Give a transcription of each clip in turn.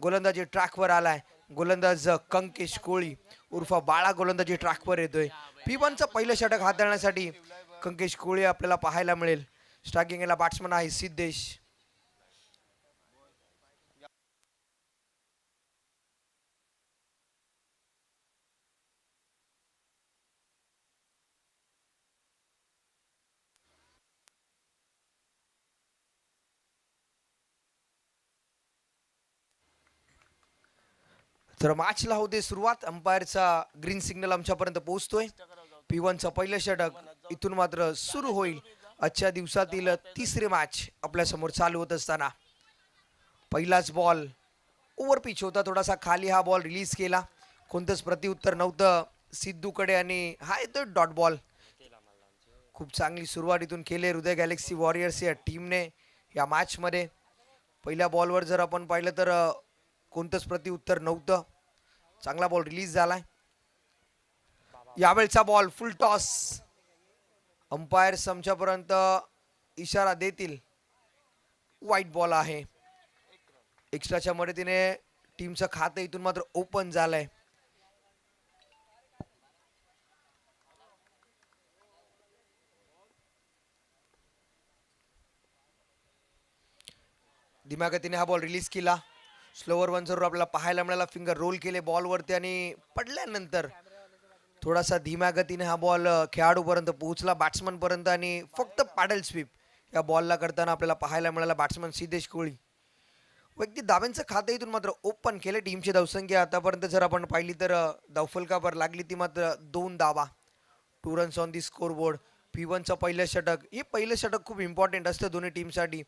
गोलंदाजी ट्रॅकवर आलाय. गोलंदाज कंकेश कोळी उर्फ बाळा गोलंदाजी ट्रॅकवर येतोय. P1चं पहिलं षटक हाताळण्यासाठी कंकेश कोळी आपल्याला पाहायला मिळेल. स्ट्रायकिंगला बॅट्समन आहे सिद्धेश. तर मॅचला होते सुरुवात. अंपायरचा ग्रीन सिग्नल आमच्यापर्यंत पोहोचतोय. P1चं पहिलं षटक इथून मात्र सुरू होईल. आजच्या दिवसातील तिसरी मॅच आपल्या समोर चालू होत असताना पहिलाच बॉल ओव्हर पिच होता. थोडासा खाली हा बॉल रिलीज केला. कोणतंच प्रत्युत्तर नव्हतं सिद्धूकडे आणि हा येतोय डॉट बॉल. खूप चांगली सुरुवात इथून केली हृदय गॅलेक्सी वॉरियर्स या टीमने या मॅचमध्ये. पहिल्या बॉलवर जर आपण पाहिलं तर कोणतंच प्रत्युत्तर नव्हतं. चांगला बॉल रिलीज झालाय. यावेळचा बॉल फुल टॉस. अंपायर्स आमच्यापर्यंत इशारा देतील. वाईट बॉल आहे. एक्स्ट्राच्या मदतीने टीमचं खातं इथून मात्र ओपन झालंय. धीम्या गतीने हा बॉल रिलीज केला. स्लोवर वन जरूर आपल्याला पाहायला मिळाला. फिंगर रोल केले बॉलवरती आणि पडल्यानंतर थोडासा धीम्या गतीने हा बॉल खेळाडूपर्यंत पोहोचला, बॅट्समन पर्यंत, आणि फक्त पॅडल स्वीप या बॉलला करताना आपल्याला पाहायला मिळाला बॅट्समन सिद्धेश कोळी. वैयक्तिक धाब्यांचं खातं इथून मात्र ओपन केले. टीमची धावसंख्या आतापर्यंत जर आपण पाहिली तर धावफलकावर लागली ती मात्र 2 धावा. 2 runs on the scoreboard. P1चं पहिलं षटक, हे पहिलं षटक खूप इम्पॉर्टंट असतं दोन्ही टीमसाठी.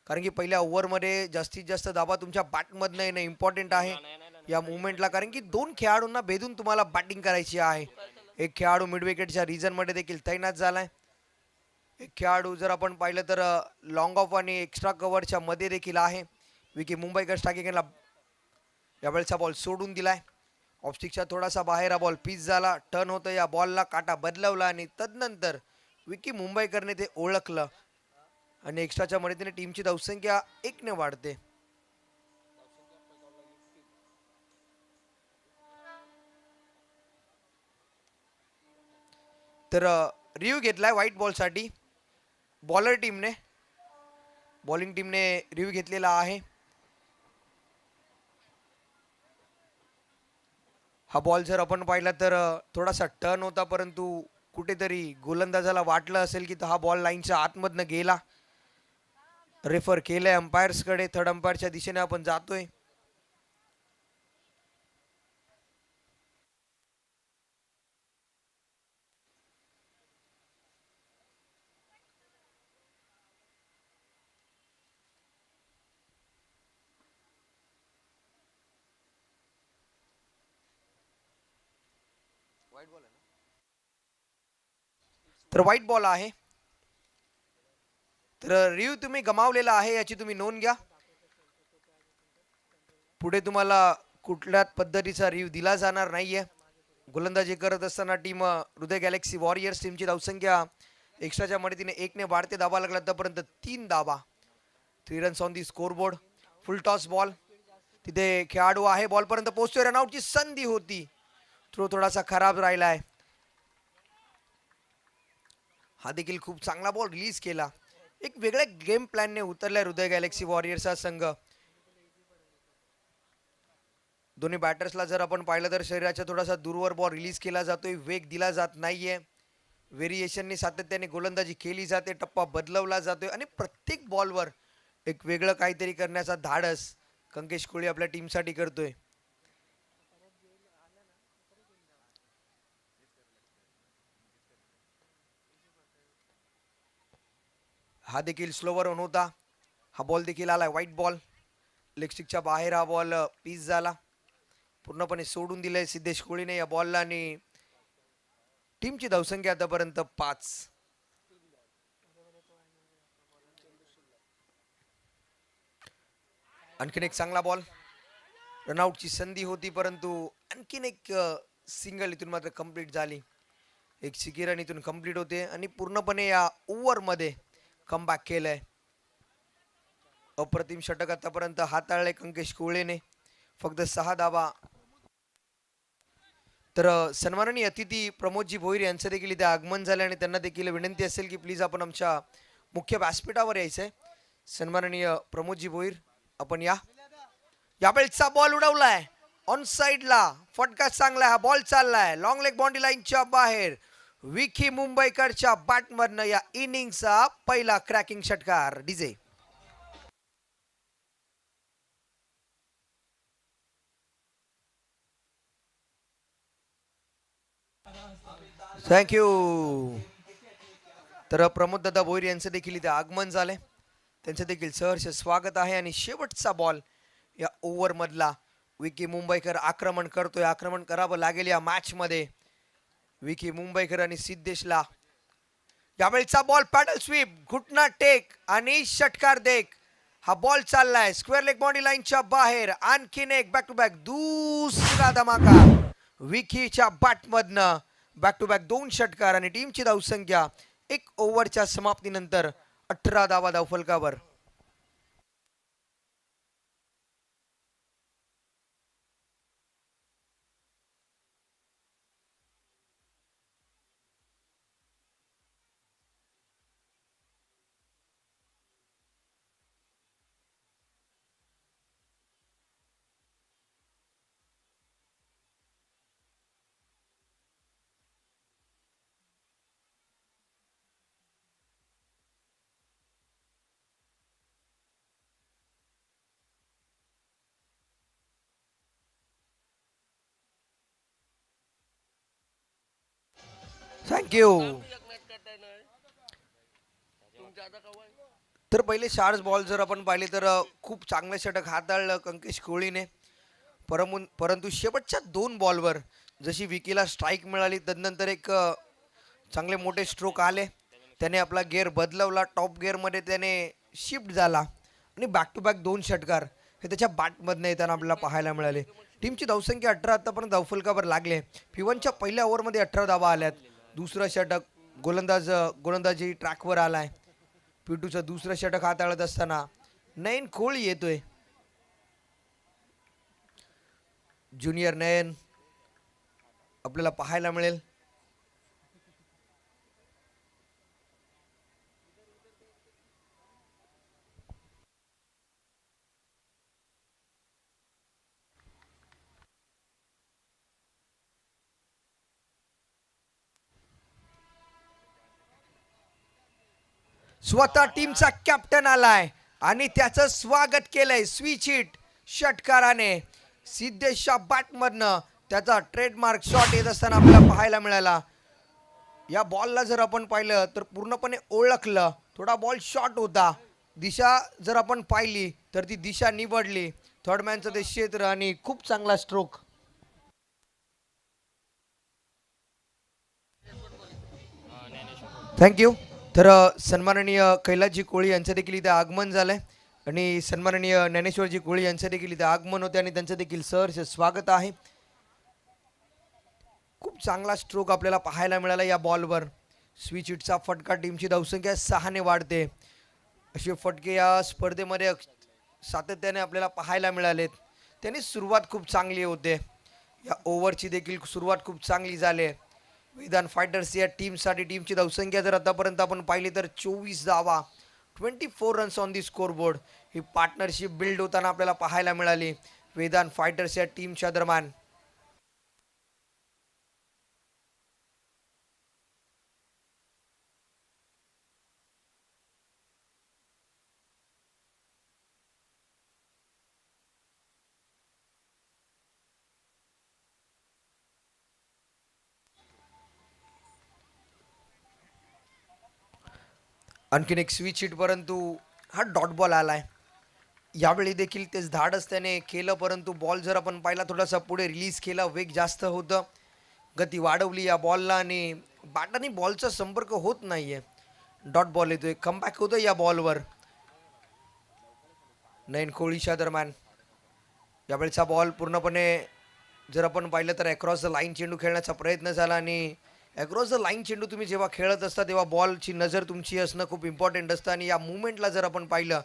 कारण की पहिल्या ओव्हरमध्ये जास्तीत जास्त धाबा तुमच्या बॅटमधनं येणं इम्पॉर्टंट आहे या मुवमेंटला. कारण की 2 खेळाडूंना भेदून तुम्हाला बॅटिंग करायची आहे. एक खेळाडू मिड विकेटच्या रिजनमध्ये देखील तैनात झालाय. एक खेळाडू जर आपण पाहिलं तर लॉंग ऑफ आणि एक्स्ट्रा कव्हरच्या मध्ये देखील आहे. विकी मुंबईकर स्ट्रायकिंगला यावेळेचा बॉल सोडून दिलाय. ऑफस्टिकच्या थोडासा बाहेर हा बॉल पिच झाला. टर्न होतं या बॉलला, काटा बदलवला आणि तदनंतर विकी मुंबईकरने ते ओळखलं आणि एक्स्ट्राच्या मदतीने टीमची धावसंख्या 1 ने वाढते. तर रिव्ह्यू घेतलाय व्हाईट बॉलसाठी बॉलर टीमने. बॉलिंग टीमने रिव्ह्यू घेतलेला आहे. हा बॉल जर आपण पाहिला तर थोडासा टर्न होता, परंतु कुठेतरी गोलंदाजाला वाटलं असेल की हा बॉल लाईनच्या आतमधनं गेला. रेफर केलंय अंपायर्सकडे. थर्ड अंपायरच्या दिशेने आपण जातोय. तर व्हाईट बॉल आहे. तर रिव्ह्यू तुम्ही गमावलेला आहे याची तुम्ही नोंद घ्या. पुढे तुम्हाला कुठल्याच पद्धतीचा रिव्ह्यू दिला जाणार नाहीये. गोलंदाजी करत असताना टीम हृदय गॅलेक्सी वॉरियर्स टीमची धावसंख्या एक्स्ट्राच्या मदतीने 1 ने वाढते. धावा लागला आतापर्यंत 3 धावा. 3 runs on the score board. Full toss ball. तिथे खेळाडू आहे, बॉलपर्यंत पोहोचतोय. रनआउटची संधी होती. थ्रो थोडासा खराब राहिलाय. हा देखील खूप चांगला बॉल रिलीज केला. एक वेगळ्या गेम प्लॅनने उतरलाय हृदय गॅलेक्सी वॉरियर्सचा संघ. दोन्ही बॅटर्सला जर आपण पाहिलं तर शरीराच्या थोडासा दूरवर बॉल रिलीज केला जातोय, वेग दिला जात नाहीये. व्हेरिएशननी सातत्याने गोलंदाजी केली जाते, टप्पा बदलवला जातोय आणि प्रत्येक बॉलवर एक वेगळं काहीतरी करण्याचा धाडस कंकेश कोळी आपल्या टीमसाठी करतोय. हा देखील स्लोवर ऑन होता. हा बॉल देखील आलाय व्हाईट बॉल. लेगस्टिकच्या बाहेर हा बॉल पीस झाला. पूर्णपणे सोडून दिलंय सिद्धेश कोळीने या बॉलला आणि टीमची धावसंख्या आतापर्यंत 5. आणखीन एक चांगला बॉल. रनआउटची संधी होती, परंतु आणखीन एक सिंगल इथून मात्र कंप्लीट झाली. एक सिकी रन इथून कंप्लीट होते आणि पूर्णपणे या ओव्हरमध्ये कमबॅक केलंय. अप्रतिम षटक आतापर्यंत हाताळले कंकेश कोळेने. फक्त 6 धावा. तर सन्माननीय अतिथी प्रमोदजी भोईर यांचं देखील इथे आगमन झाले आणि त्यांना देखील विनंती असेल की प्लीज आपण आमच्या मुख्य व्यासपीठावर यायचंय. सन्माननीय प्रमोदजी भोईर आपण या. यावेळेचा बॉल उडवलाय ऑन साइडला, फटका चांगला, हा बॉल चाललाय लॉंग लेग बाउंड्री लाईनच्या बाहेर. विकी मुंबईकरच्या बॅटमधनं या इनिंगचा पहिला क्रॅकिंग षटकार. DJ thank you. तर प्रमोद दादा भोईर यांचं देखील इथे आगमन झालंय, त्यांचं देखील सहर्ष स्वागत आहे. आणि शेवटचा बॉल या ओव्हर मधला. विकी मुंबईकर आक्रमण करतोय, आक्रमण करावं लागेल या मॅच मध्ये. विकी मुंबईकर आणि सिद्धेशला यावेळेचा बॉल पॅडल स्वीप, घुटना टेक आणि षटकार देख. हा बॉल चाललाय स्क्वेअर लेग बाउंड्री लाईनच्या बाहेर. आणखीन एक बॅक टू बॅक दुसरा धमाका विकीच्या बॅटमधनं. बॅक टू बॅक 2 षटकार आणि टीमची धावसंख्या 1 ओव्हरच्या समाप्तीनंतर 18 धावा धावफलकावर. थँक्यू. तर पहिले 4 बॉल जर आपण पाहिले तर खूप चांगलं षटक हाताळलं कंकेश कोहलीने. परंतु शेवटच्या 2 बॉलवर जशी विकीला स्ट्राईक मिळाली तदनंतर एक चांगले मोठे स्ट्रोक आले. त्याने आपला गिअर बदलवला, टॉप गिअरमध्ये त्याने शिफ्ट झाला आणि बॅक टू बॅक 2 षटकार हे त्याच्या बॅटमधनं येताना आपल्याला पाहायला मिळाले. टीमची धावसंख्या 18 आतापर्यंत धावफलकावर लागले. P1च्या पहिल्या ओव्हरमध्ये 18 धावा आल्यात. दुसरं षटक गोलंदाजी ट्रॅकवर आलाय. P2चं दुसरं षटक हाताळत असताना नयन कोहली येतोय. ज्युनियर नयन आपल्याला पाहायला मिळेल. स्वतः टीमचा कॅप्टन आलाय आणि त्याचं स्वागत केलंय स्विच हिट षटकाराने. सिद्धेशच्या बॅटमधनं त्याचा ट्रेडमार्क शॉट येत असताना आपल्याला पाहायला मिळाला. या बॉलला जर आपण पाहिलं तर पूर्णपणे ओळखलं. थोडा बॉल शॉर्ट होता, दिशा जर आपण पाहिली तर ती दिशा निवडली. थर्ड मॅनचं ते क्षेत्र आणि खूप चांगला स्ट्रोक. थँक्यू. तर सन्माननीय कैलासजी कोळी यांचं देखील इथे आगमन झालंय आणि सन्माननीय ज्ञानेश्वरजी कोळी यांचं देखील इथे आगमन होते आणि त्यांचं देखील सहर्ष स्वागत आहे. खूप चांगला स्ट्रोक आपल्याला पाहायला मिळाला या बॉलवर. स्विच हिटचा फटका, टीमची धावसंख्या 6 ने वाढते. असे फटके या स्पर्धेमध्ये सातत्याने आपल्याला पाहायला मिळालेत. त्यांनी सुरुवात खूप चांगली होते. या ओव्हरची देखील सुरुवात खूप चांगली झाली. मैदान फायटर्स या टीमसाठी टीमची धावसंख्या जर आतापर्यंत आपण पाहिली तर 24 धावा, 24 runs on the scoreboard. He partnership build होताना आपल्याला पाहायला मिळाली मैदान फायटर्स या टीमच्या दरम्यान. आणखीन एक स्विच हिट, परंतु हा डॉट बॉल आलाय. यावेळी देखील तेच धाडस त्याने केलं, परंतु बॉल जर आपण पाहिला थोडासा पुढे रिलीज केला, वेग जास्त होतं, गती वाढवली या बॉलला आणि बॅटाने बॉलचा संपर्क होत नाहीये. डॉट बॉल येतोय, कमबॅक होतोय या बॉलवर. नयन कोहलीच्या दरम्यान यावेळेचा बॉल पूर्णपणे जर आपण पाहिलं तर अक्रॉस द लाईन चेंडू खेळण्याचा प्रयत्न झाला आणि अक्रॉस द लाईन चेंडू तुम्ही जेव्हा खेळत असता तेव्हा बॉलची नजर तुमची असणं खूप इम्पॉर्टंट असतं. आणि या मुवमेंटला जर आपण पाहिलं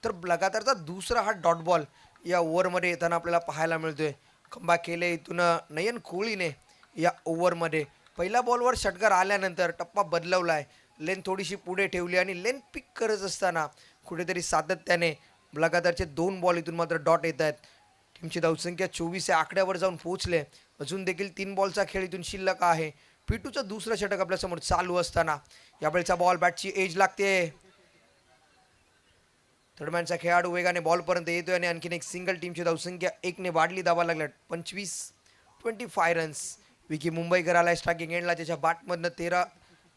तर लगातारचा दुसरा हा डॉट बॉल या ओव्हरमध्ये येताना आपल्याला पाहायला मिळतोय. कमबॅक केले इथून नयन कोहलीने या ओव्हरमध्ये. पहिल्या बॉलवर षटकार आल्यानंतर टप्पा बदलवलाय, लेन थोडीशी पुढे ठेवली आणि लेन पिक करत असताना कुठेतरी सातत्याने लगातारचे 2 बॉल इथून मात्र डॉट येत आहेत. टीमची धावसंख्या 24 या आकड्यावर जाऊन पोहोचले. अजून देखील 3 बॉलचा खेळ इथून शिल्लक आहे. पिटूचं दुसरं षटक आपल्यासमोर चालू असताना यावेळेचा बॉल बॅटची एज लागते. दरम्यानचा खेळाडू वेगाने बॉलपर्यंत येतोय आणि आणखीन एक सिंगल. टीमची धावसंख्या 1ने वाढली, धावा लागल्यात 25 रन्स. विकी मुंबईकर आलाय स्ट्रायकिंग एंडला, त्याच्या बॅटमधनं 13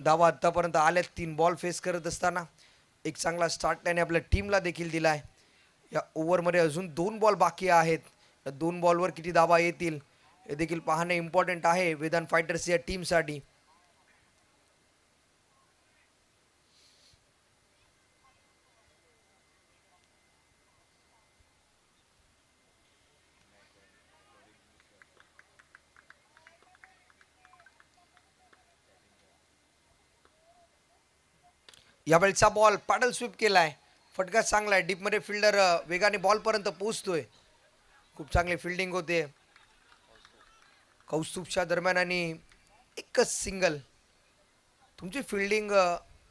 धावा आतापर्यंत आल्यात 3 बॉल फेस करत असताना. एक चांगला स्टार्ट त्याने आपल्या टीमला देखील दिलाय. या ओव्हरमध्ये अजून 2 बॉल बाकी आहेत. या 2 बॉलवर किती धावा येतील हे देखील पाहणे इम्पॉर्टंट आहे वेदांत फायटर्स या टीमसाठी. यावेळचा बॉल पॅडल स्वीप केलाय, फटका चांगला आहे. डीपमध्ये फिल्डर वेगाने बॉलपर्यंत पोहोचतोय. खूप चांगली फिल्डिंग होते कौस्तुभच्या दरम्यान आणि एकच सिंगल. तुमची फिल्डिंग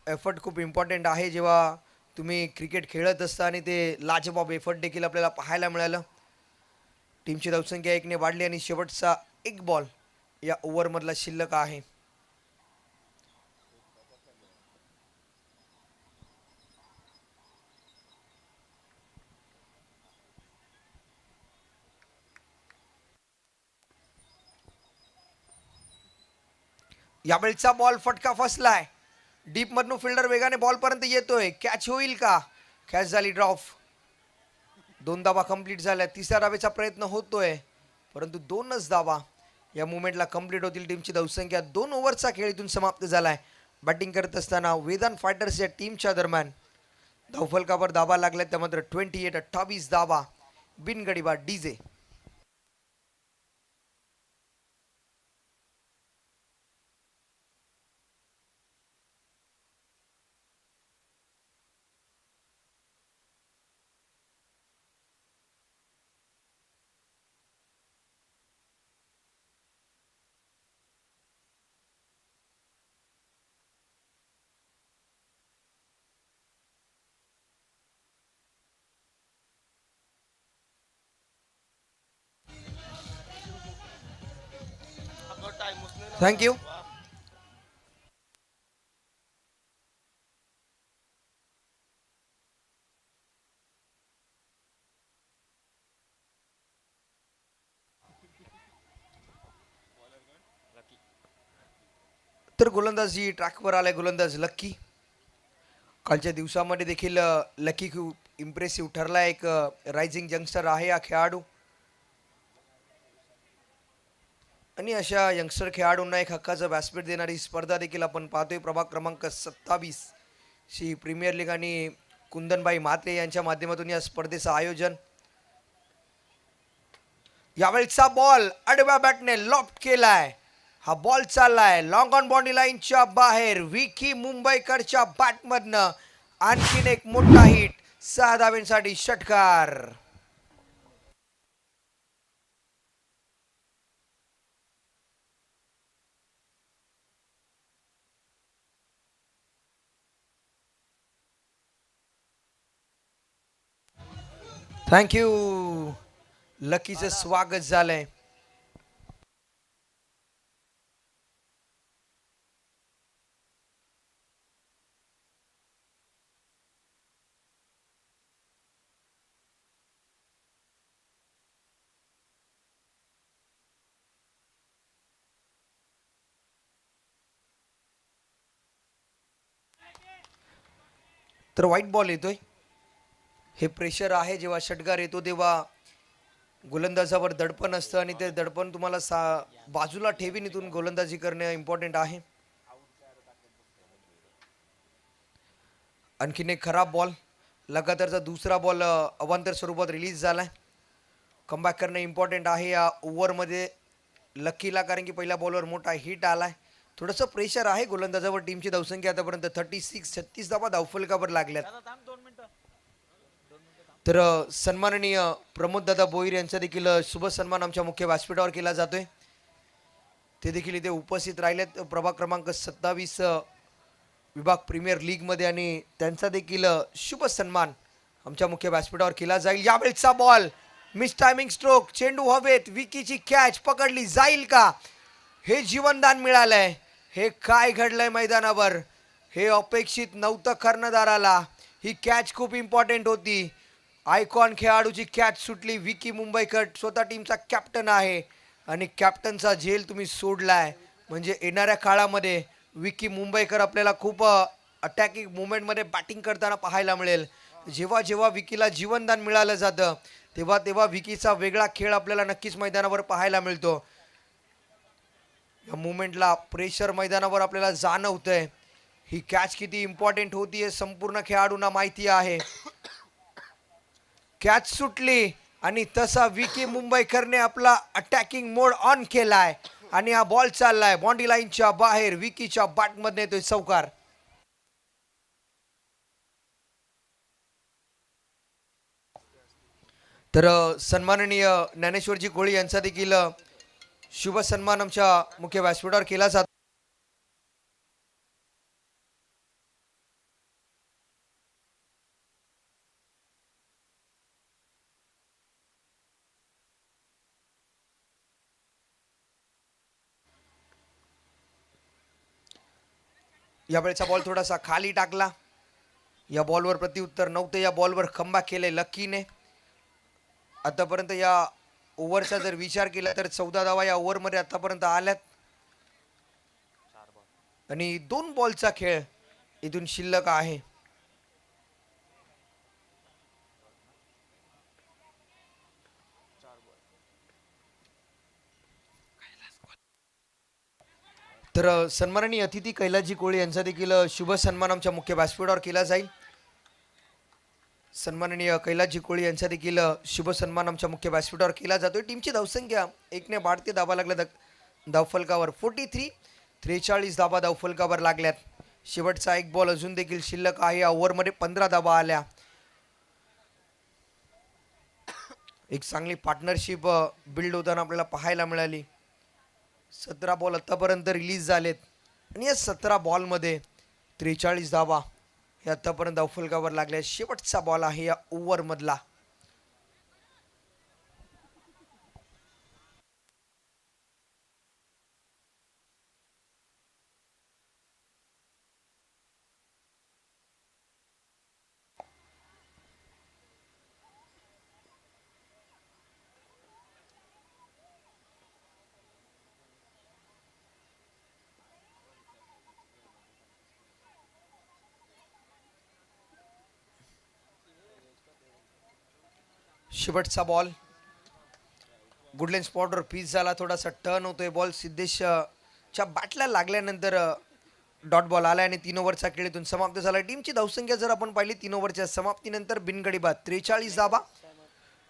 एफर्ट खूप इम्पॉर्टंट आहे जेव्हा तुम्ही क्रिकेट खेळत असता आणि ते लाजबाब एफर्ट देखील आपल्याला पाहायला मिळालं. टीमची धावसंख्या 1ने वाढली आणि शेवटचा एक बॉल या ओव्हरमधला शिल्लक आहे. यावेळचा बॉल फटका फसलाय. डीप मधून फिल्डर वेगाने बॉल पर्यंत येतोय, कॅच होईल का? कॅच झाली, ड्रॉप. 2 धावा कंप्लीट झाल्या. तिसऱ्या धावेचा प्रयत्न होतोय परंतु 2च धावा या मुवमेंटला कंप्लीट होतील. टीमची धावसंख्या 2 ओव्हरचा खेळ इथून समाप्त झालाय. बॅटिंग करत असताना वेदांत फायटर्स या टीमच्या दरम्यान धावफलकावर धावा लागल्या त्या मात्र 28 धावा बिनगडीबाद डीजे. थँक्यू. तर गोलंदाजी ट्रॅकवर आलाय गोलंदाज लक्की. कालच्या दिवसामध्ये देखील लकी खूप इम्प्रेसिव्ह ठरला. एक रायझिंग यंगस्टर आहे हा खेळाडू आणि अशा यंगस्टर खेळाडूंना एक हक्काचं व्यासपीठ देणारी स्पर्धा देखील आपण पाहतोय. प्रभाग क्रमांक 27 शी प्रीमियर लीग आणि कुंदनबाई म्हात्रे यांच्या माध्यमातून या स्पर्धेचं आयोजन. यावेळचा बॉल आडव्या बॅटने लॉफ्ट केलाय. हा बॉल चाललाय लॉंग ऑन बॉडी लाईनच्या बाहेर. विकी मुंबईकरच्या बॅटमधनं आणखीन एक मोठा हिट. 6 धावेंसाठी षटकार. थँक्यू. लकीचं स्वागत झालंय. तर व्हाईट बॉल येतोय. हे प्रेशर आहे जेव्हा षटकार येतो तेव्हा गोलंदाजावर दडपण असतं आणि ते दडपण तुम्हाला बाजूला ठेवीन इथून गोलंदाजी करणे इम्पॉर्टंट आहे. आणखीन एक खराब बॉल. लगातारचा दुसरा बॉल अवांतर स्वरूपात रिलीज झालाय. कमबॅक करणं इम्पॉर्टंट आहे या ओव्हरमध्ये लकीला, कारण की पहिल्या बॉलवर मोठा हिट आलाय. थोडंसं प्रेशर आहे गोलंदाजावर. टीमची धावसंख्या आतापर्यंत 36 धावा धावफलकावर लागल्यात. तर सन्माननीय प्रमोद दादा भोईर यांचा देखील शुभ सन्मान आमच्या मुख्य व्यासपीठावर केला जातोय. ते देखील इथे उपस्थित राहिलेत प्रभाग क्रमांक 27 विभाग प्रीमियर लीग मध्ये आणि त्यांचा देखील शुभ सन्मान आमच्या मुख्य व्यासपीठावर केला जाईल. यावेळेचा बॉल मिस टायमिंग स्ट्रोक, चेंडू हवेत, विकीची कॅच पकडली जाईल का, हे जीवनदान मिळालंय. हे काय घडलंय मैदानावर हे अपेक्षित नव्हतं कर्णधाराला. ही कॅच खूप इम्पॉर्टंट होती. आयकॉन खेळाडूची कॅच सुटली. विकी मुंबईकर स्वतः टीमचा कॅप्टन आहे आणि कॅप्टनचा झेल तुम्ही सोडलाय. म्हणजे येणाऱ्या काळामध्ये विकी मुंबईकर आपल्याला खूप अटॅकिंग मुवमेंटमध्ये बॅटिंग करताना पाहायला मिळेल. जेव्हा जेव्हा विकीला जीवनदान मिळालं जातं तेव्हा तेव्हा विकीचा वेगळा खेळ आपल्याला नक्कीच मैदानावर पाहायला मिळतो. या मुवमेंटला प्रेशर मैदानावर आपल्याला जाणवतंय. ही कॅच किती इम्पॉर्टंट होती हे संपूर्ण खेळाडूंना माहिती आहे. कॅच सुटली आणि तसा विकी मुंबईकरने आपला अटॅकिंग मोड ऑन केलाय आणि हा बॉल चाललाय बाउंड्री लाईनच्या बाहेर. विकीच्या बॅटमध्ये येतोय चौकार. तर सन्माननीय ज्ञानेश्वरजी कोळी यांचा देखील शुभ सन्मान आमच्या मुख्य व्यासपीठावर केला जातो. यावेळेचा बॉल थोडासा खाली टाकला. या बॉलवर प्रत्युत्तर नव्हतं. या बॉलवर कमबॅक केले लकीने. आतापर्यंत या ओव्हरचा जर विचार केला तर 14 धावा या ओव्हरमध्ये आतापर्यंत आल्यात आणि 2 बॉलचा खेळ इथून शिल्लक आहे. तर सन्माननीय अतिथी कैलासजी कोळी यांचा देखील शुभ सन्मान आमच्या मुख्य व्यासपीठावर केला जाईल. सन्माननीय कैलासजी कोळी यांचा देखील शुभ सन्मान आमच्या मुख्य व्यासपीठावर केला जातोय. टीमची धावसंख्या 1ने वाढते. धावा लागल्या धावफलकावर 43 धावा धावफलकावर लागल्यात. शेवटचा एक बॉल अजून देखील शिल्लक आहे. या ओव्हरमध्ये 15 धावा आल्या. एक चांगली पार्टनरशिप बिल्ड होताना आपल्याला पाहायला मिळाली. 17 बॉल आतापर्यंत रिलीज झालेत आणि या 17 बॉलमध्ये 43 धावा हे आतापर्यंत धावफलकावर लागल्या. शेवटचा बॉल आहे या ओव्हर मधला. शेवटचा बॉल गुडलेन स्पॉटवर पीच झाला. थोडासा टर्न होतोय बॉल. सिद्धेशच्या बॅटला लागल्यानंतर डॉट बॉल आला आणि 3 ओव्हरचा खेळ इथून समाप्त झाला. टीमची धावसंख्या जर आपण पाहिली 3 ओव्हरच्या समाप्तीनंतर बिनगडी बाद 43 धावा.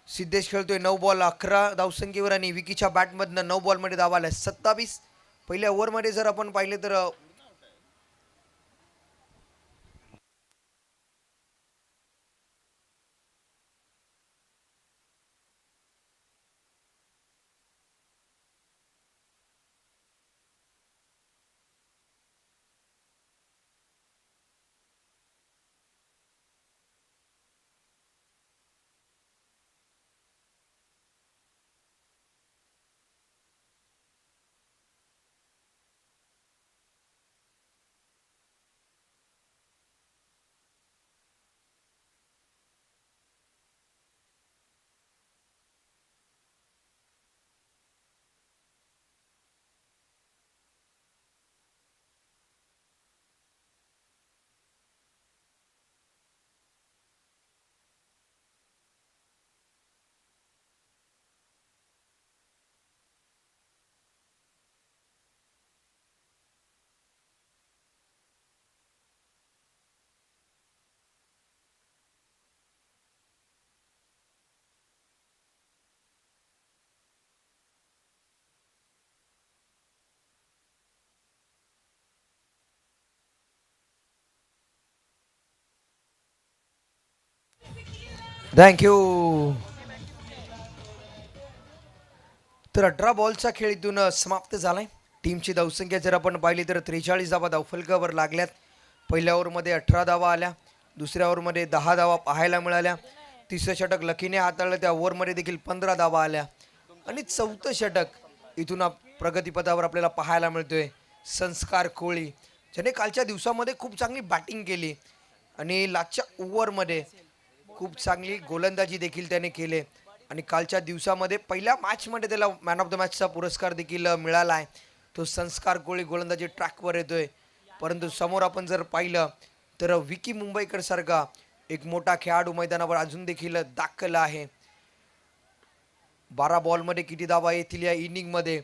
सिद्धेश खेळतोय 9 बॉल 11 धावसंख्येवर आणि विकीच्या बॅटमधनं 9 बॉलमध्ये धावा आल्या 27. पहिल्या ओव्हरमध्ये जर आपण पाहिले तर थँक्यू. तर 18 बॉलचा खेळ इथून समाप्त झालाय. टीमची धावसंख्या जर आपण पाहिली तर 43 धावा धावफलकावर लागल्यात. पहिल्या ओव्हरमध्ये 18 धावा आल्या, दुसऱ्या ओव्हरमध्ये 10 धावा पाहायला मिळाल्या. तिसरं षटक लकीने हाताळलं, त्या ओव्हरमध्ये देखील 15 धावा आल्या. आणि चौथं षटक इथून प्रगतीपथावर आपल्याला पाहायला मिळतोय संस्कार कोळी, ज्याने कालच्या दिवसामध्ये खूप चांगली बॅटिंग केली आणि लास्टच्या ओव्हरमध्ये खूप चांगली गोलंदाजी देखील त्याने केले. आणि कालच्या दिवसामध्ये पहिल्या मॅचमध्ये त्याला मॅन ऑफ द मॅचचा पुरस्कार देखील मिळाला आहे. तो संस्कार कोळी गोलंदाजी ट्रॅकवर येतोय. परंतु समोर आपण जर पाहिलं तर विकी मुंबईकर सारखा एक मोठा खेळाडू मैदानावर अजून देखील दाखल आहे. 12 बॉलमध्ये किती धावा येतील या इनिंगमध्ये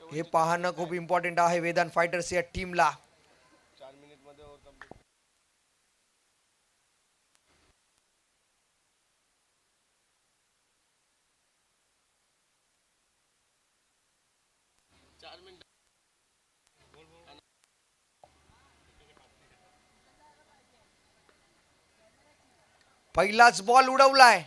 हे पाहणं खूप इम्पॉर्टंट आहे वेदांत फायटर्स या टीमला. पहिलाच बॉल उडवलाय.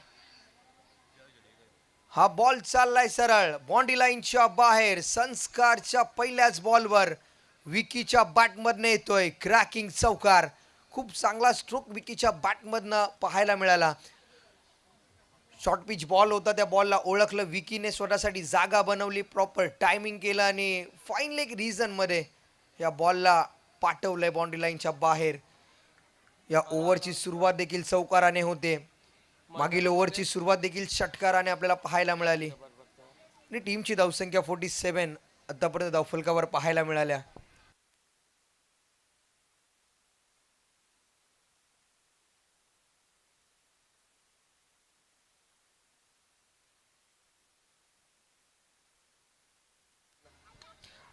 हा बॉल चाललाय सरळ बॉन्डी लाईनच्या बाहेर. संस्कारच्या पहिल्याच बॉलवर विकीच्या बॅटमधनं येतोय क्रॅकिंग चौकार. खूप चांगला स्ट्रोक विकीच्या बॅटमधनं पाहायला मिळाला. शॉर्ट पिच बॉल होता, त्या बॉलला ओळखलं विकीने, स्वतःसाठी जागा बनवली, प्रॉपर टायमिंग केलं आणि फाईन लेग रिझनमध्ये या बॉलला पाठवलंय बाउंड्री लाईनच्या बाहेर. या ओव्हरची सुरुवात देखील चौकाराने होते. मागील ओव्हरची सुरुवात देखील षटकाराने आपल्याला पाहायला मिळाली आणि टीमची धावसंख्या 47 आतापर्यंत धावफलकावर पाहायला मिळाल्या.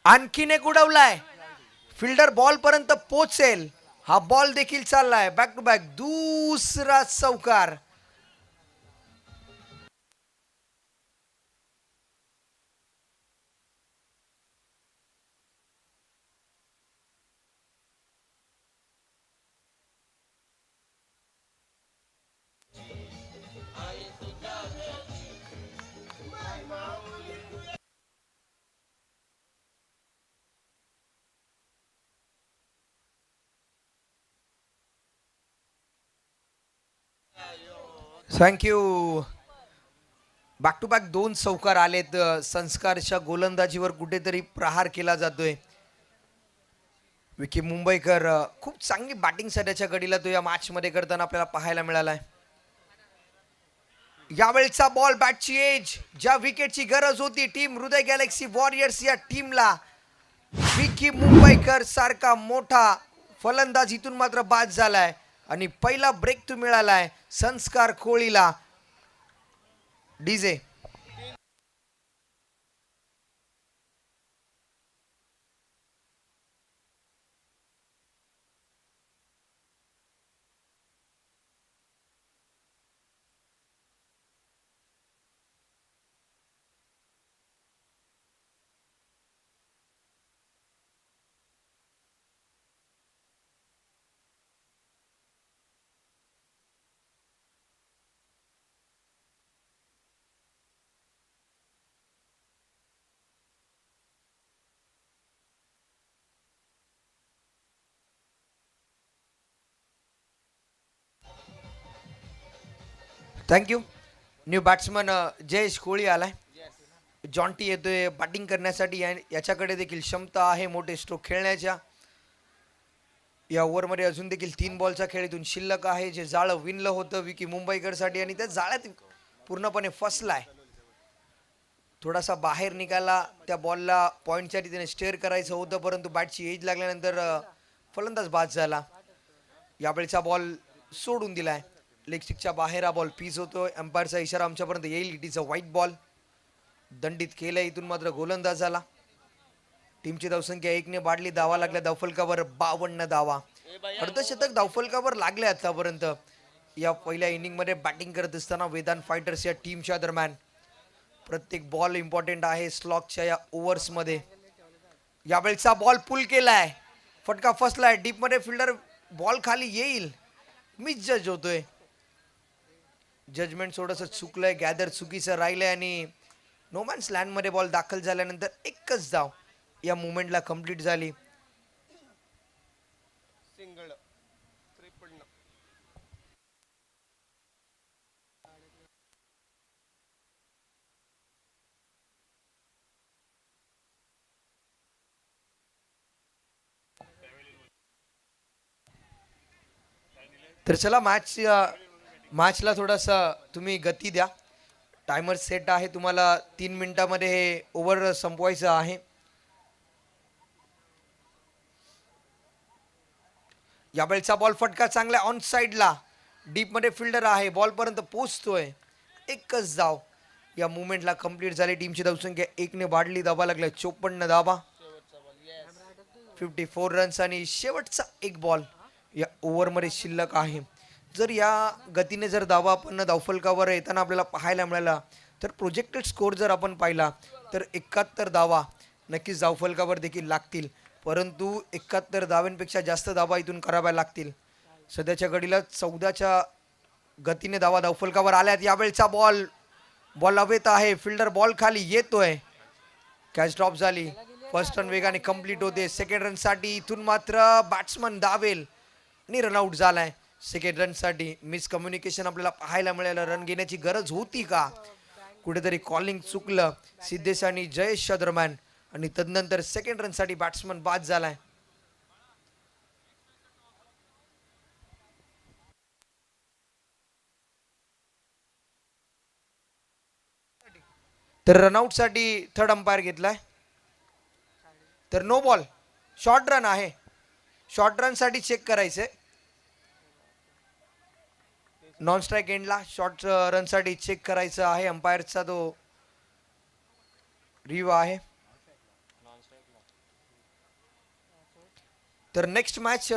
आणखीन एक उडवलाय. फिल्डर बॉल पर्यंत पोहोचेल हा बॉल देखील चाललाय. बॅक टू बॅक दुसरा चौकार. थँक्यू. बॅक टू बॅक दोन चौकार आलेत. संस्कारच्या गोलंदाजीवर कुठेतरी प्रहार केला जातोय. विकी मुंबईकर खूप चांगली बॅटिंग सध्याच्या घडीला तो या मॅच मध्ये करताना आपल्याला पाहायला मिळालाय. यावेळचा बॉल बॅटची एज, ज्या विकेटची गरज होती टीम हृदय गॅलेक्सी वॉरियर्स या टीमला, विकी मुंबईकर सारखा मोठा फलंदाज इथून मात्र बाद झालाय आणि पहिला ब्रेक तो मिळालाय संस्कार कोळीला. DJ thank you. New batsman Jayesh Koli आलाय. जॉन्टी येतोय बॅटिंग करण्यासाठी. याच्याकडे देखील क्षमता आहे मोठे स्ट्रोक खेळण्याच्या. या ओव्हरमध्ये अजून देखील 3 बॉलचा खेळ इथून शिल्लक आहे. जे जाळं विणलं होतं विकी मुंबईकरसाठी आणि त्या जाळ्यात पूर्णपणे फसलाय. थोडासा बाहेर निघाला, त्या बॉलला पॉईंटच्या रीतीने स्टेअर करायचं होतं परंतु बॅटची एज लागल्यानंतर फलंदाज बाद झाला. यावेळेचा बॉल सोडून दिलाय. लेग स्टिकच्या बाहेर हा बॉल पीच होतोय. अंपायरचा इशारा आमच्यापर्यंत येईल. It is a white ball. दंडित केलंय. इथून मात्र गोलंदाज झाला. टीमची धावसंख्या 1 ने वाढली. धावा लागल्या धावफलकावर 52 धावा. अर्धशतक धावफलकावर लागले आतापर्यंत या पहिल्या इनिंग मध्ये बॅटिंग करत असताना वेदांत फायटर्स या टीमच्या दरम्यान. प्रत्येक बॉल इम्पॉर्टंट आहे स्लॉगच्या या ओव्हर्स मध्ये. यावेळचा बॉल पुल केलाय, फटका फसलाय डीप मध्ये. फिल्डर बॉल खाली येईल, मिस जज होतोय. जजमेंट थोडंसं चुकलंय, गॅदर चुकीचं राहिलंय आणि नो मॅन्स लँडमध्ये बॉल दाखल झाल्यानंतर एकच धाव या मुवमेंटला कंप्लीट झाली. तर चला मॅचला थोडासा तुम्ही गती द्या. टायमर सेट आहे, तुम्हाला 3 मिनिटामध्ये हे ओव्हर संपवायचं आहे. यावेळचा बॉल फटका चांगला ऑन साइडला, डीप मध्ये फिल्डर आहे, बॉल पर्यंत पोहोचतोय. एकच धाव या मुवमेंटला कंप्लीट झाली. टीमची धावसंख्या 1 ने वाढली, धावा लागल्या 54 धावा, 54 रन्स आणि शेवटचा एक बॉल या ओव्हरमध्ये शिल्लक आहे. जर या गतीने जर धावा आपण धावफलकावर येताना आपल्याला पाहायला मिळाला तर प्रोजेक्टेड स्कोर जर आपण पाहिला तर 71 धावा नक्कीच धावफलकावर देखील लागतील, परंतु 71 धावांपेक्षा जास्त धावा इथून कराव्या लागतील. सध्याच्या घडीला 14च्या गतीने धावा धावफलकावर आल्यात. यावेळचा बॉल हवेत आहे, फिल्डर बॉल खाली येतोय, कॅच ड्रॉप झाली. फर्स्ट रन वेगाने कंप्लीट होते. सेकंड रन साठी इथून मात्र बॅट्समन धावेल आणि रनआउट झालाय. सेकंड रन साठी मिसकम्युनिकेशन आपल्याला पाहायला मिळालं. रन घेण्याची गरज होती का, कुठेतरी कॉलिंग चुकलं सिद्धेश आणि जयेश दरम्यान आणि तदनंतर सेकंड रन साठी बॅट्समन बाद झालाय. तर रनआउट साठी थर्ड अंपायर घेतलाय. तर नो बॉल, शॉर्ट रन आहे. शॉर्ट रन साठी चेक करायचंय. नॉन स्ट्राईक एंडला शॉर्ट रन साठी चेक करायचं आहे. अंपायरचा तो रिव्ह्यू आहे. तर नेक्स्ट मॅच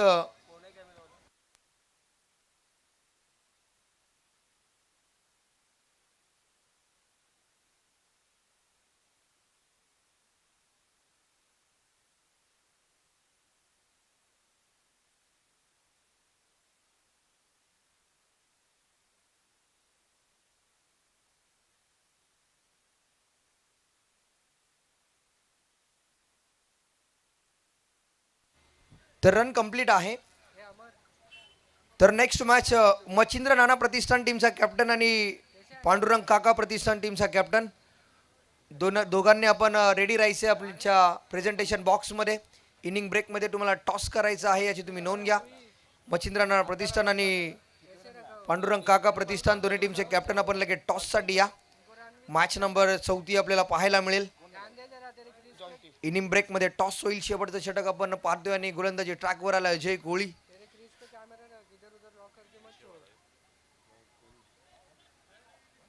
तर रन कंप्लीट आहे. तर नेक्स्ट मॅच मच्छिंद्र नाना प्रतिष्ठान टीमचा कॅप्टन आणि पांडुरंग काका प्रतिष्ठान टीमचा कॅप्टन दोघांनी आपण रेडी राहायचे आपल्या प्रेझेंटेशन बॉक्समध्ये. इनिंग ब्रेकमध्ये तुम्हाला टॉस करायचा आहे, याची तुम्ही नोंद घ्या. मच्छिंद्र नाना प्रतिष्ठान आणि पांडुरंग काका प्रतिष्ठान दोन्ही टीमचे कॅप्टन आपण लगेच टॉससाठी या. मॅच नंबर 34 आपल्याला पाहायला मिळेल. इनिंग ब्रेकमध्ये टॉस होईल. शेवटचं षटक आपण पाहतोय आणि गोलंदाजी ट्रॅकवर आला अजय कोळी.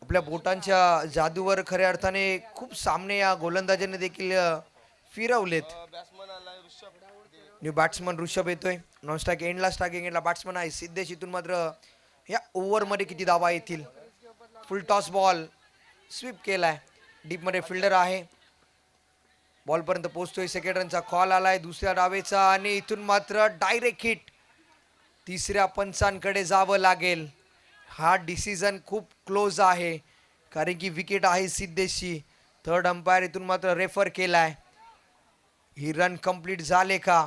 आपल्या बोटांच्या जादूवर खऱ्या अर्थाने खूप सामने या गोलंदाजांनी देखील फिरवलेत. न्यू बॅट्समन ऋषभ येतोय. नॉन स्ट्राईक एंडला, स्ट्रायकिंग एंडला बॅट्समन आहे सिद्धेश. इथून मात्र या ओव्हरमध्ये किती धावा येतील. फुल टॉस बॉल स्वीप केलाय. डीप मध्ये फिल्डर आहे, बॉल पर्यंत पोहोचतोय. सेकंड रनचा कॉल आलाय दुसऱ्या डावेचा आणि इथून मात्र डायरेक्ट हिट. तिसऱ्या पंचांकडे जावं लागेल. हा डिसिजन खूप क्लोज आहे कारण की विकेट आहे सिद्धेशची. थर्ड अंपायर इथून मात्र रेफर केलाय. ही रन कंप्लीट झाले का.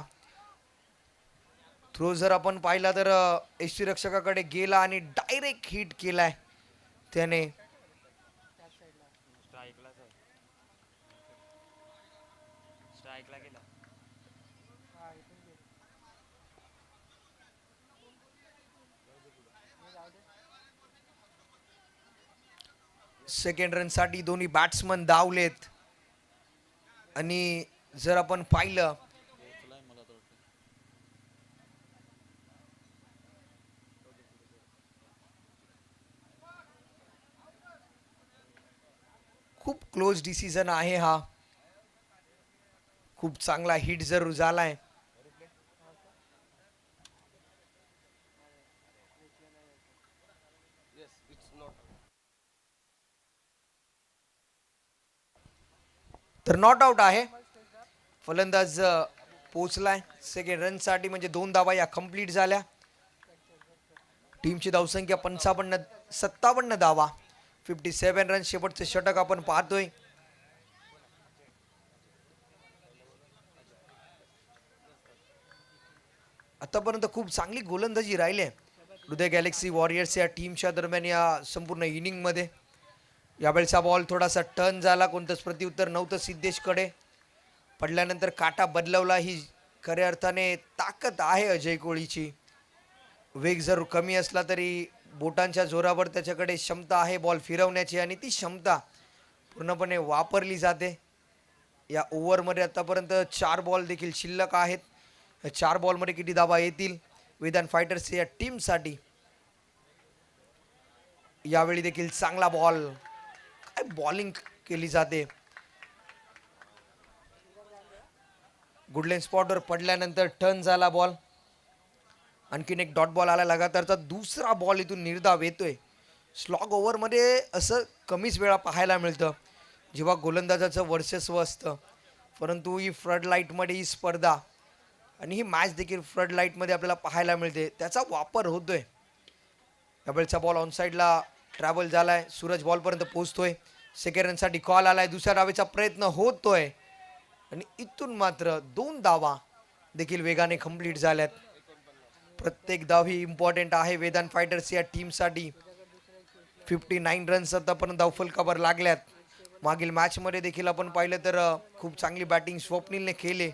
थ्रो जर आपण पाहिला तर यष्टीरक्षकाकडे गेला आणि डायरेक्ट हिट केलाय त्याने. सेकंड रन साठी दोन्ही बॅट्समन धावलेत आणि जर आपण पाहिलं खूप क्लोज डिसिजन आहे हा. खूप चांगला हिट जरूर झालाय. तर नॉट आउट आहे. फलंदाज पोहोचलाय. सेकंड रन साठी म्हणजे 2 धावा या कंप्लीट झाल्या. टीमची धावसंख्या 57 धावा, 57 रन. शेवटचे षटक आपण पाहतोय. आतापर्यंत खूप चांगली गोलंदाजी राहिली आहे हृदय गॅलेक्सी वॉरियर्स या टीमच्या दरम्यान या संपूर्ण इनिंग मध्ये. यावेळचा बॉल थोडासा टर्न झाला, कोणतंच प्रत्युत्तर नव्हतं सिद्धेशकडे. पडल्यानंतर काटा बदलवला. ही खऱ्या अर्थाने ताकद आहे अजय कोहलीची. वेग जर कमी असला तरी बोटांच्या जोरावर त्याच्याकडे क्षमता आहे बॉल फिरवण्याची, आणि ती क्षमता पूर्णपणे वापरली जाते. या ओव्हरमध्ये आतापर्यंत 4 बॉल देखील शिल्लक आहेत. 4 बॉलमध्ये किती धावा येतील वेदांत फायटर्स या टीमसाठी? यावेळी देखील चांगला बॉल, काय बॉलिंग केली जाते. गुडलेन स्पॉटवर पडल्यानंतर टर्न झाला बॉल. आणखीन एक डॉट बॉल आला लगातारचा. दुसरा बॉल इथून निर्धाव येतोय. स्लॉग ओव्हरमध्ये असं कमीच वेळा पाहायला मिळतं जेव्हा गोलंदाजाचं वर्चस्व असतं, परंतु ही फ्लड लाईटमध्ये ही स्पर्धा आणि ही मॅच देखील फ्लड लाईटमध्ये आपल्याला पाहायला मिळते, त्याचा वापर होतोय. यावेळचा बॉल ऑन साईडला ट्रॅव्हल झालाय, सूरज बॉलपर्यंत पोहोचतोय. सेकंड रनसाठी कॉल आलाय, दुसऱ्या डावेचा प्रयत्न होतोय आणि इथून मात्र 2 धावा देखील वेगाने कंप्लीट झाल्यात. प्रत्येक धाव ही इम्पॉर्टंट आहे वेदांत फायटर्स या टीमसाठी. 59 रन्स आतापर्यंत धावफलकावर लागल्यात. मागील मॅचमध्ये देखील आपण पाहिलं तर खूप चांगली बॅटिंग स्वप्नीलने केले.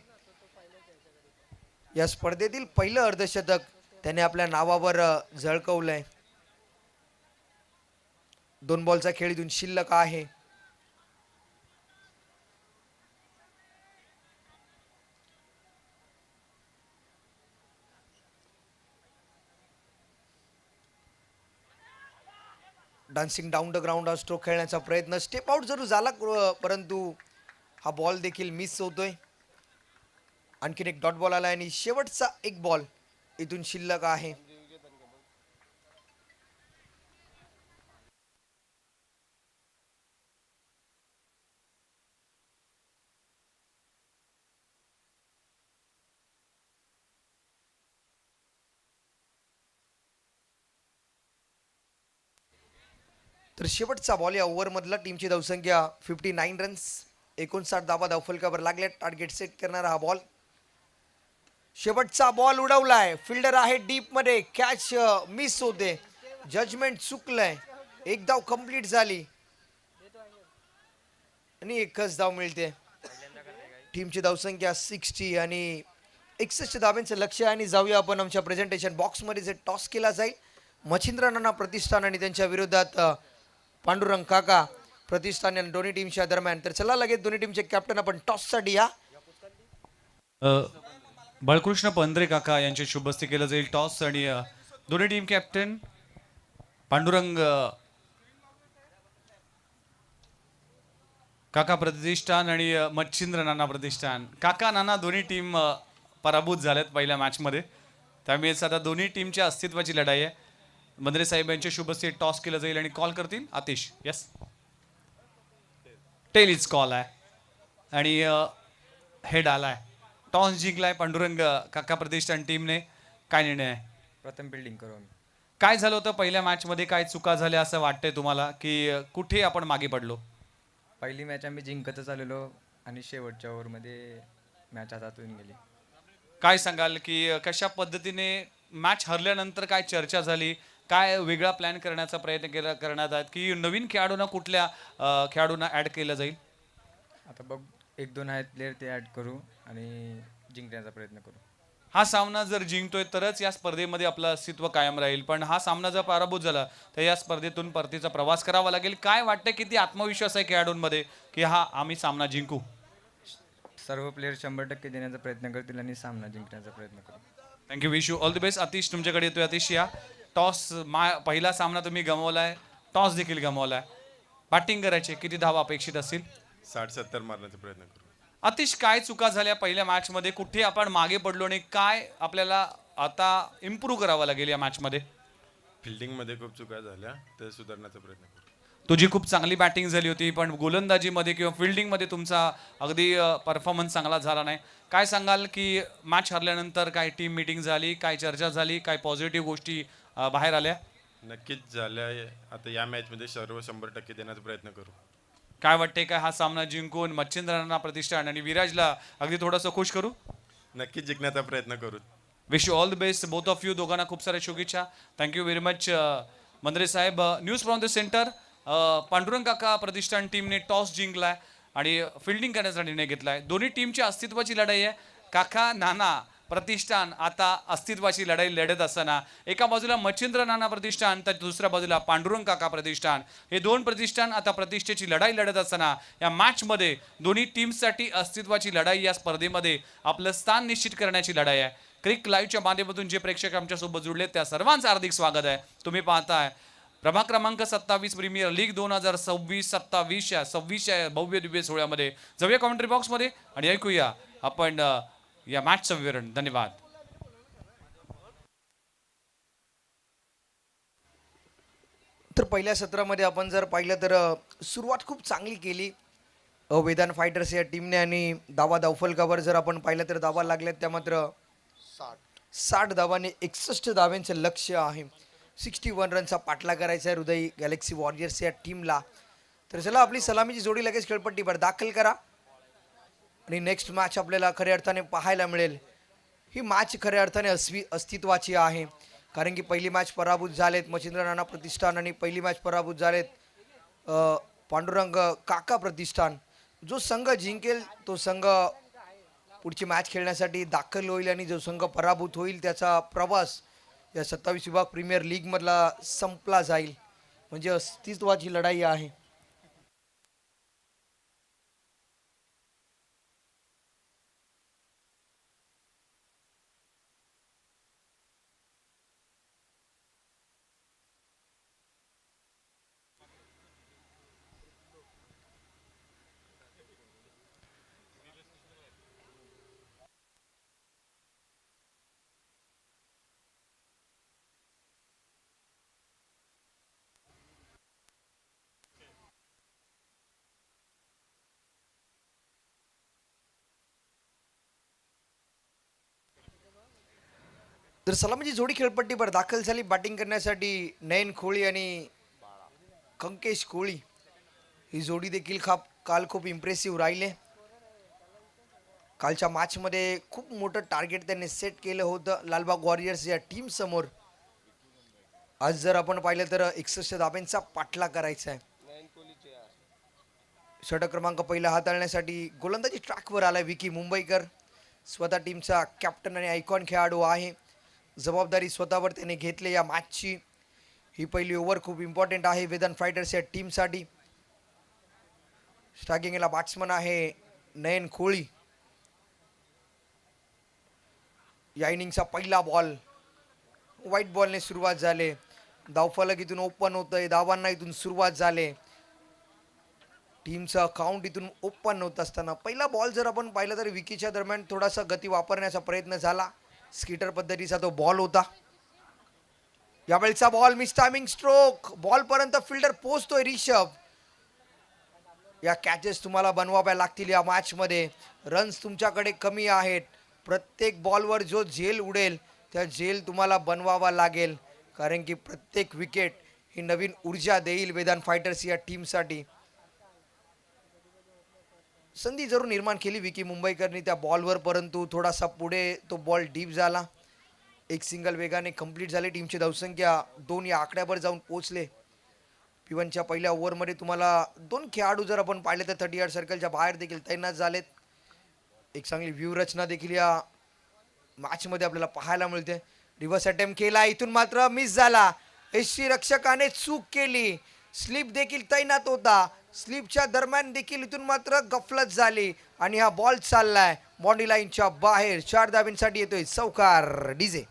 या स्पर्धेतील पहिलं अर्धशतक त्याने आपल्या नावावर झळकवलंय. 2 बॉलचा खेळ इथून शिल्लक आहे. डान्सिंग डाऊन द ग्राउंड हा स्ट्रोक खेळण्याचा प्रयत्न, स्टेप आउट जरूर झाला, परंतु हा बॉल देखील मिस होतोय. आणखीन एक डॉट बॉल आला आणि शेवटचा एक बॉल इथून शिल्लक आहे. तर शेवटचा बॉल या ओव्हरमधला. टीमची धावसंख्या 59 रन्स, 59 धावा धावफलकावर लागल्या. टार्गेट सेट करणारा हा बॉल. शेवटचा बॉल उडवलाय, फिल्डर आहे डीप मध्ये, कॅच मिस होते, जजमेंट चुकलंय. एक धाव कंप्लीट झाली आणि एकच धाव मिळते. टीमची धावसंख्या 60 आणि 61 धाव्यांचं लक्ष आहे. आणि जाऊया आपण आमच्या प्रेझेंटेशन बॉक्स मध्ये. जे टॉस केला जाईल मच्छिंद्र नाना प्रतिष्ठान आणि त्यांच्या विरोधात पांडुरंग काका प्रतिष्ठान या दोन्ही टीमच्या दरम्यान. तर चला लगेच दोन्ही टीमचे कॅप्टन आपण टॉस साठी या. बाळकृष्ण पंधरे काका यांचे शुभस्ती केलं जाईल टॉस. आणि दोन्ही टीम कॅप्टन पांडुरंग काका प्रतिष्ठान आणि मच्छिंद्र नाना प्रतिष्ठान. काका नाना दोन्ही टीम पराभूत झाल्यात पहिल्या मॅचमध्ये, त्यामुळे आता दोन्ही टीमच्या अस्तित्वाची लढाई आहे. मंद्रे साहेब यांचे शुभस्ती टॉस केलं जाईल आणि कॉल करतील Atish. Yes, tail is call आहे आणि हेड आलाय. टॉस जिंकलाय पांडुरंग काका प्रतिष्ठान टीमने. काय निर्णय आहे? प्रथम बिल्डिंग करू आम्ही. काय झालं होतं पहिल्या मॅचमध्ये, काय चुका झाल्या असं वाटतंय तुम्हाला, की कुठे आपण मागे पडलो? पहिली मॅच आम्ही जिंकतच आलेलो आणि शेवटच्या ओव्हरमध्ये मॅच हातातून गेली. काय सांगाल की कशा पद्धतीने मॅच हरल्यानंतर काय चर्चा झाली, काय वेगळा प्लॅन करण्याचा प्रयत्न करण्यात आला, की नवीन खेळाडूंना कुठल्या खेळाडूंना ॲड केलं जाईल? आता बघ, 1-2 आहेत प्लेयर ते ॲड करू आणि जिंकण्याचा प्रयत्न करू. हा सामना जर जिंकतोय तरच या स्पर्धेमध्ये आपलं अस्तित्व कायम राहील, पण हा सामना जर पराभूत झाला तर या स्पर्धेतून परतीचा प्रवास करावा लागेल. काय वाटतं, किती आत्मविश्वास आहे खेळाडूंमध्ये की हा आम्ही सामना जिंकू? सर्व प्लेयर 100% देण्याचा प्रयत्न करतील आणि सामना जिंकण्याचा प्रयत्न करू. Thank you, wish you all the best. Atish तुमच्याकडे येतोय. आतिश या. टॉस पहिला सामना तुम्ही गमावलाय, टॉस देखील गमावलाय. बॅटिंग करायची, किती धावा अपेक्षित असतील? 60-70 मारण्याचा प्रयत्न करू. आतिश, काय चुका झाल्या पहिल्या मॅचमध्ये, कुठे आपण मागे पडलो आणि काय आपल्याला आता इम्प्रूव्ह करावं लागेल या मॅचमध्ये? फिल्डिंगमध्ये खूप चुका झाल्या, ते सुधारण्याचा प्रयत्न करू. तुझी खूप चांगली बॅटिंग झाली होती, पण गोलंदाजीमध्ये किंवा फिल्डिंगमध्ये तुमचा अगदी परफॉर्मन्स चांगला झाला नाही. काय सांगाल की मॅच हरल्यानंतर काय टीम मीटिंग झाली, काय चर्चा झाली, काय पॉझिटिव्ह गोष्टी बाहेर आल्या. नक्कीच झाल्या. आता या मॅचमध्ये सर्व 100% देण्याचा प्रयत्न करू. काय वाटते काय हा सामना जिंकून मच्छिंद्रांना प्रतिष्ठान आणि विराजला अगदी थोडंसं खुश करू? नक्कीच जिंकण्याचा प्रयत्न करू. Wish you all the best both of you. दोघांना खूप साऱ्या शुभेच्छा. Thank you very much Mandre saheb. News from the centre. Pandurang Kaka Pratishthan टीमने टॉस जिंकलाय आणि फिल्डिंग करण्याचा निर्णय घेतलाय. दोन्ही टीमची अस्तित्वाची लढाई आहे. काका नाना प्रतिष्ठान आता अस्तित्वाची लढाई लढत असताना एका बाजूला मच्छिंद्र नाना प्रतिष्ठान तर दुसऱ्या बाजूला पांडुरंग काका प्रतिष्ठान, हे दोन प्रतिष्ठान आता प्रतिष्ठेची लढाई लढत असताना या मॅचमध्ये दोन्ही टीमसाठी अस्तित्वाची लढाई, या स्पर्धेमध्ये आपलं स्थान निश्चित करण्याची लढाई आहे. क्रिक लाईव्हच्या माध्यमातून जे प्रेक्षक आमच्यासोबत जुळले त्या सर्वांचं हार्दिक स्वागत आहे. तुम्ही पाहताय प्रभाग क्रमांक 27 प्रीमियर लीग 2026-27 या 26 भव्य दिव्य सोहळ्यामध्ये. जाऊया कॉमेंट्री बॉक्समध्ये आणि ऐकूया आपण या मॅचचं विवरण. धन्यवाद. तर पहिल्या सत्रामध्ये आपण जर पाहिलं तर सुरुवात खूप चांगली केली वेदांत फायटर्स या टीमने आणि धावफलकावर जर आपण पाहिलं तर धावा लागल्यात त्या मात्र 60 धावांनी 61 धावांचं लक्ष्य आहे. 61 रनचा पाठला करायचा आहे हृदय गॅलेक्सी वॉरियर्स या टीमला. तर चला आपली सलामीची जोडी लगेच खेळपट्टीवर दाखल करा आणि नेक्स्ट मॅच आपल्याला खऱ्या अर्थाने पाहायला मिळेल. ही मॅच खऱ्या अर्थाने अस्तित्वाची आहे कारण की पहिली मॅच पराभूत झालेत मच्छिंद्र नाना प्रतिष्ठान आणि पहिली मॅच पराभूत झालेत पांडुरंग काका प्रतिष्ठान. जो संघ जिंकेल तो संघ पुढची मॅच खेळण्यासाठी दाखल होईल आणि जो संघ पराभूत होईल त्याचा प्रवास या 27 विभाग प्रीमियर लीग मधला संपला जाईल. म्हणजे अस्तित्वाची लढाई आहे. तर सलामीची जोडी खेळपट्टीवर दाखल झाली बॅटिंग करण्यासाठी नयन खोळी आणि कंकेश कोळी. ही जोडी देखील काल खूप इम्प्रेसिव्ह राहिले. कालच्या मॅचमध्ये खूप मोठं टार्गेट त्यांनी सेट केलं होतं लालबाग वॉरियर्स या टीम समोर. आज जर आपण पाहिलं तर 61 धाब्यांचा पाठला करायचा आहे. षटक क्रमांक पहिला हाताळण्यासाठी गोलंदाजी ट्रॅकवर आलाय विकी मुंबईकर. स्वतः टीमचा कॅप्टन आणि आयकॉन खेळाडू आहे. जबाबदारी स्वतःवर त्याने घेतली या मॅचची. ही पहिली ओव्हर खूप इम्पॉर्टंट आहे वेदांत फायटर्स या टीमसाठी. स्टार्टिंगला बॅट्समन आहे नयन खोळी. या इनिंगचा पहिला बॉल व्हाईट बॉलने सुरुवात झाली. धावफलक इथून ओपन होतंय. धावांना इथून सुरुवात झाली. टीमचा अकाउंट इथून ओपन होत असताना पहिला बॉल जर आपण पाहिलं तर विकीच्या दरम्यान थोडासा गती वापरण्याचा प्रयत्न झाला. स्कीटर पद्धतीचा तो बॉल होता. यावेळचा ball miss timing stroke. Ball पर्यंत फिल्डर पोहोचतोय रिषभ. या कॅचेस तुम्हाला बनवाव्या लागतील या मॅच मध्ये. रन्स तुमच्याकडे कमी आहेत. प्रत्येक बॉलवर जो झेल उडेल त्या झेल तुम्हाला बनवावा लागेल कारण की प्रत्येक विकेट ही नवीन ऊर्जा देईल वेदांत फायटर्स या टीमसाठी. संधी जरूर निर्माण केली विकी मुंबईकरनी त्या बॉलवर परंतु थोडासा पुढे तो बॉल डीप झाला. एक सिंगल वेगाने कंप्लीट झाले. टीमची धावसंख्या 2 या आकड्यावर जाऊन पोहोचले. P1च्या पहिल्या ओव्हरमध्ये तुम्हाला 2 खेळाडू जर आपण पाहिले तर 30 यार्ड सर्कलच्या बाहेर देखील तैनात झालेत. एक चांगली व्यूहरचना देखील या मॅचमध्ये आपल्याला पाहायला मिळते. रिव्हर्स अटेम्प्ट केला इथून मात्र मिस झाला. यष्टी रक्षकाने चूक केली. स्लिप देखील तैनात होता. स्लिपच्या दरम्यान देखील इथून मात्र गफलत झाली आणि हा बॉल चाललाय बाउंड्री लाईनच्या बाहेर. 4 धाब्यांसाठी येतोय चौकार डीजे.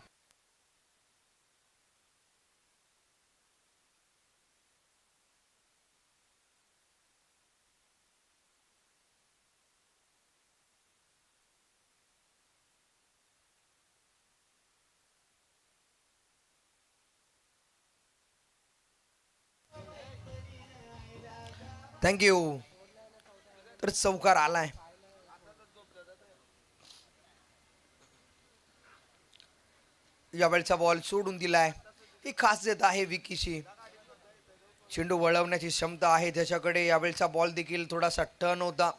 थँक्यू. तर चौकार आलाय. यावेळचा बॉल सोडून दिलाय. ही खासियत आहे विकीची. चेंडू वळवण्याची क्षमता आहे त्याच्याकडे. यावेळचा बॉल देखील थोडासा टर्न होता.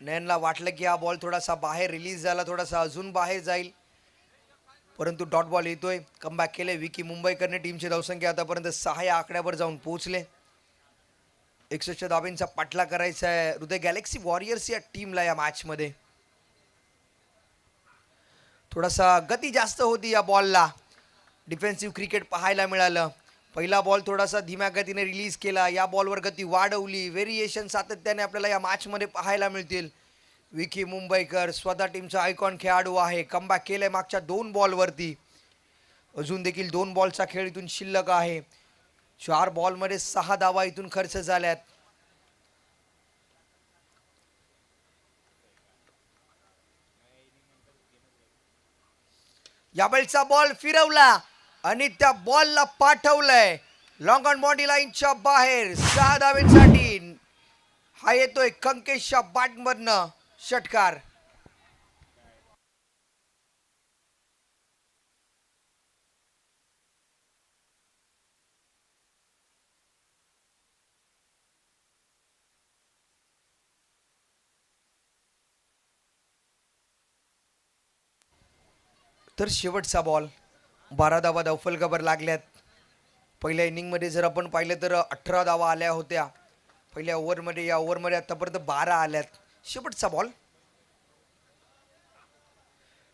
नयनला वाटलं की हा बॉल थोडासा बाहेर रिलीज झाला, थोडासा अजून बाहेर जाईल, परंतु डॉट बॉल येतोय. कमबॅक केले विकी मुंबईकरने. टीमची धावसंख्या आतापर्यंत 6 या आकड्यावर जाऊन पोहोचले. 61 धाबींचा पाठला करायचा आहे हृदय गॅलेक्सी वॉरियर्स या टीमला या मॅच मध्ये. थोडासा गती जास्त होती या बॉलला. डिफेन्सिव्ह क्रिकेट पाहायला मिळालं. पहिला बॉल थोडासा धीम्या गतीने रिलीज केला, या बॉलवर गती वाढवली. व्हेरिएशन सातत्याने आपल्याला या मॅच मध्ये पाहायला मिळतील. विकी मुंबईकर स्वतः टीमचा आयकॉन खेळाडू आहे. कमबॅक केलंय मागच्या 2 बॉलवरती. अजून देखील 2 बॉलचा खेळ इथून शिल्लक आहे. 4 बॉलमध्ये 6 धावा इथून खर्च झाल्यात. यावेळचा बॉल फिरवला आणि त्या बॉलला पाठवलंय लॉंग ऑन बॉडी लाईनच्या बाहेर. 6 धावेसाठी हा येतोय कंकेशच्या बॅटमधनं षटकार. तर शेवटचा बॉल. 12 धावा धावफलकावर लागल्यात. पहिल्या इनिंगमध्ये जर आपण पाहिलं तर 18 धावा आल्या होत्या पहिल्या ओव्हरमध्ये. या ओव्हरमध्ये आतापर्यंत 12 आल्यात. शेवटचा बॉल.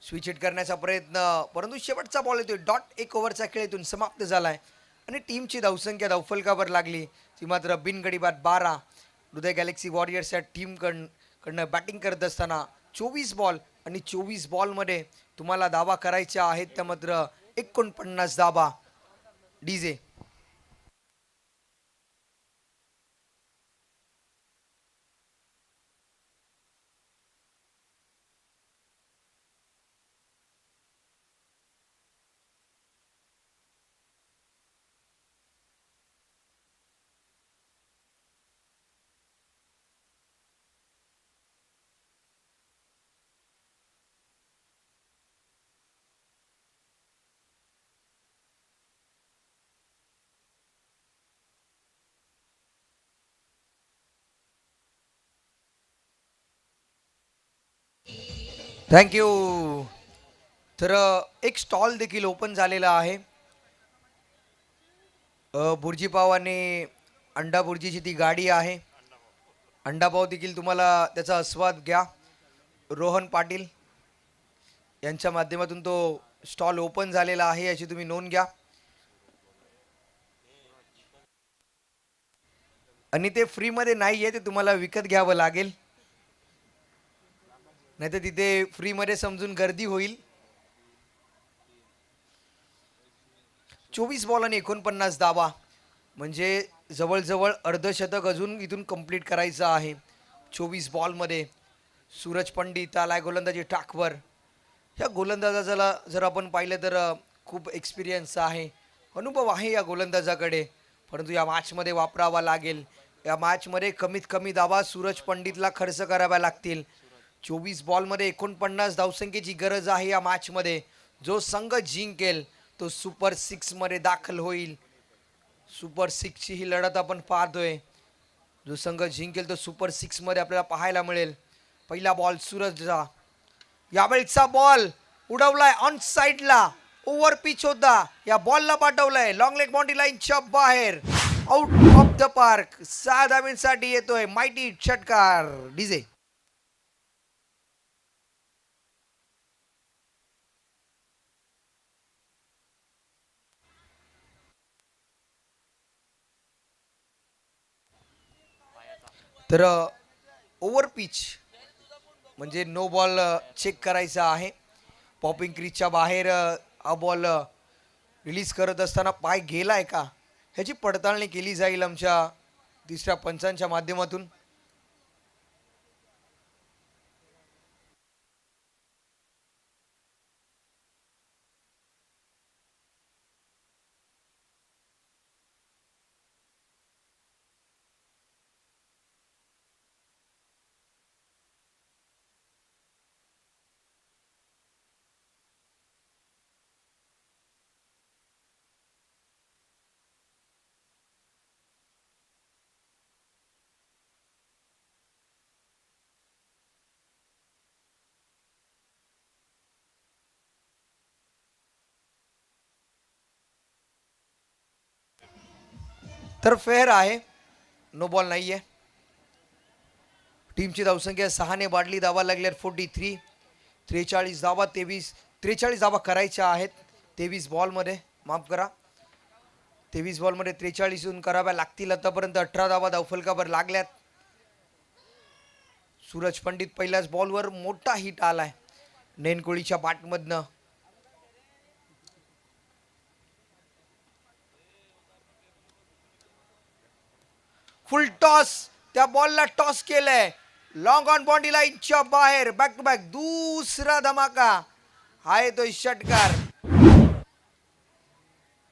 स्विच हिट करण्याचा प्रयत्न, परंतु शेवटचा बॉल येतोय. डॉट. 1 ओव्हरचा खेळ इथून समाप्त झालाय आणि टीमची धावसंख्या धावफलकावर लागली ती मात्र बिनगडी बाद 12. हृदय गॅलेक्सी वॉरियर्स या टीम कडनं बॅटिंग करत असताना 24 बॉल आणि 24 बॉलमध्ये तुम्हाला धावा करायच्या आहेत त्या मात्र 49 धावा. डीजे. थँक्यू. तर एक स्टॉल देखील ओपन झालेला आहे. बुर्जी पाव आणि अंडा बुर्जीची ती गाडी आहे. अंडा पाव देखील तुम्हाला त्याचा आस्वाद घ्या. रोहन पाटील यांच्या माध्यमातून तो स्टॉल ओपन झालेला आहे याची तुम्ही नोंद घ्या. आणि ते फ्रीमध्ये नाही आहे, ते तुम्हाला विकत घ्यावं लागेल, नाही तर तिथे फ्रीमध्ये समजून गर्दी होईल. 24 बॉल आणि 49 धावा म्हणजे जवळजवळ अर्धशतक अजून इथून कंप्लीट करायचं आहे. 24 बॉलमध्ये सूरज पंडित आलाय गोलंदाजी ट्रॅकवर. ह्या गोलंदाजाला जर आपण पाहिलं तर खूप एक्सपिरियन्स आहे, अनुभव आहे या गोलंदाजाकडे, परंतु या मॅचमध्ये वापरावा लागेल. या मॅचमध्ये कमीत कमी धावा सूरज पंडितला खर्च कराव्या लागतील. 24 बॉलमध्ये 49 धावसंख्येची गरज आहे या मॅचमध्ये. जो संघ जिंकेल तो सुपर 6 मध्ये दाखल होईल. सुपर 6 ची ही लढत आपण पाहतोय. जो संघ जिंकेल तो सुपर 6 मध्ये आपल्याला पाहायला मिळेल. पहिला बॉल सूरजचा. यावेळचा बॉल उडवलाय ऑन साइडला. ओव्हर पिच होता, या बॉलला पाठवलाय लॉंग लेग बाउंड्री लाईनच्या बाहेर. Out of the park. 6 धावांसाठी येतोय माइटी षटकार. डीजे. तर ओव्हर पिच म्हणजे नो बॉल चेक करायचा आहे. पॉपिंग क्रीजच्या बाहेर हा बॉल रिलीज करत असताना पाय गेलाय का ह्याची पडताळणी केली जाईल आमच्या तिसऱ्या पंचांच्या माध्यमातून. तर फेअर आहे, नो बॉल नाहीये. टीमची धावसंख्या 6ने वाढली, धावा लागल्यात 43. 43 धावा, 43 धावा करायच्या आहेत 23 बॉलमध्ये, माफ करा 23 बॉलमध्ये 43 येऊन कराव्या लागतील. आतापर्यंत 18 धावा धावफलकावर लागल्यात. सूरज पंडित पहिल्याच बॉलवर मोठा हिट आलाय नयन कोळीच्या बॅटमधनं. फुल टॉस, त्या बॉलला टॉस केलंय, लॉंग ऑन बॉन्डी लाईनच्या बाहेर, बॅक टू बॅक दुसरा धमाका, आहे तो षटकार.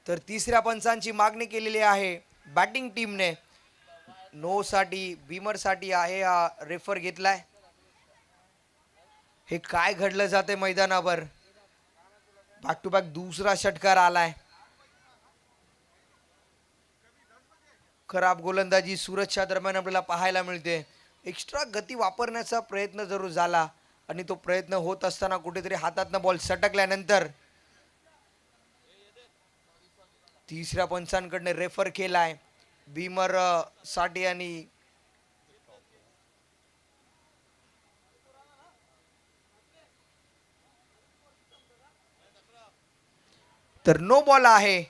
तर तिसऱ्या पंचांची मागणी केलेली आहे बॅटिंग टीमने. नो साठी, बीमर साठी आहे हा रेफर घेतलाय. हे काय घडलं जाते मैदानावर, बॅक टू बॅक दुसरा षटकार आलाय. खराब गोलंदाजी सूरजच्या दरम्यान आपल्याला पाहायला मिळते. एक्स्ट्रा गती वापरण्याचा प्रयत्न जरूर झाला आणि तो प्रयत्न होत असताना कुठेतरी हातातनं बॉल सटकल्यानंतर तिसऱ्या पंचांकडने रेफर केलाय बीमर साठी आणि तर नो बॉल आहे.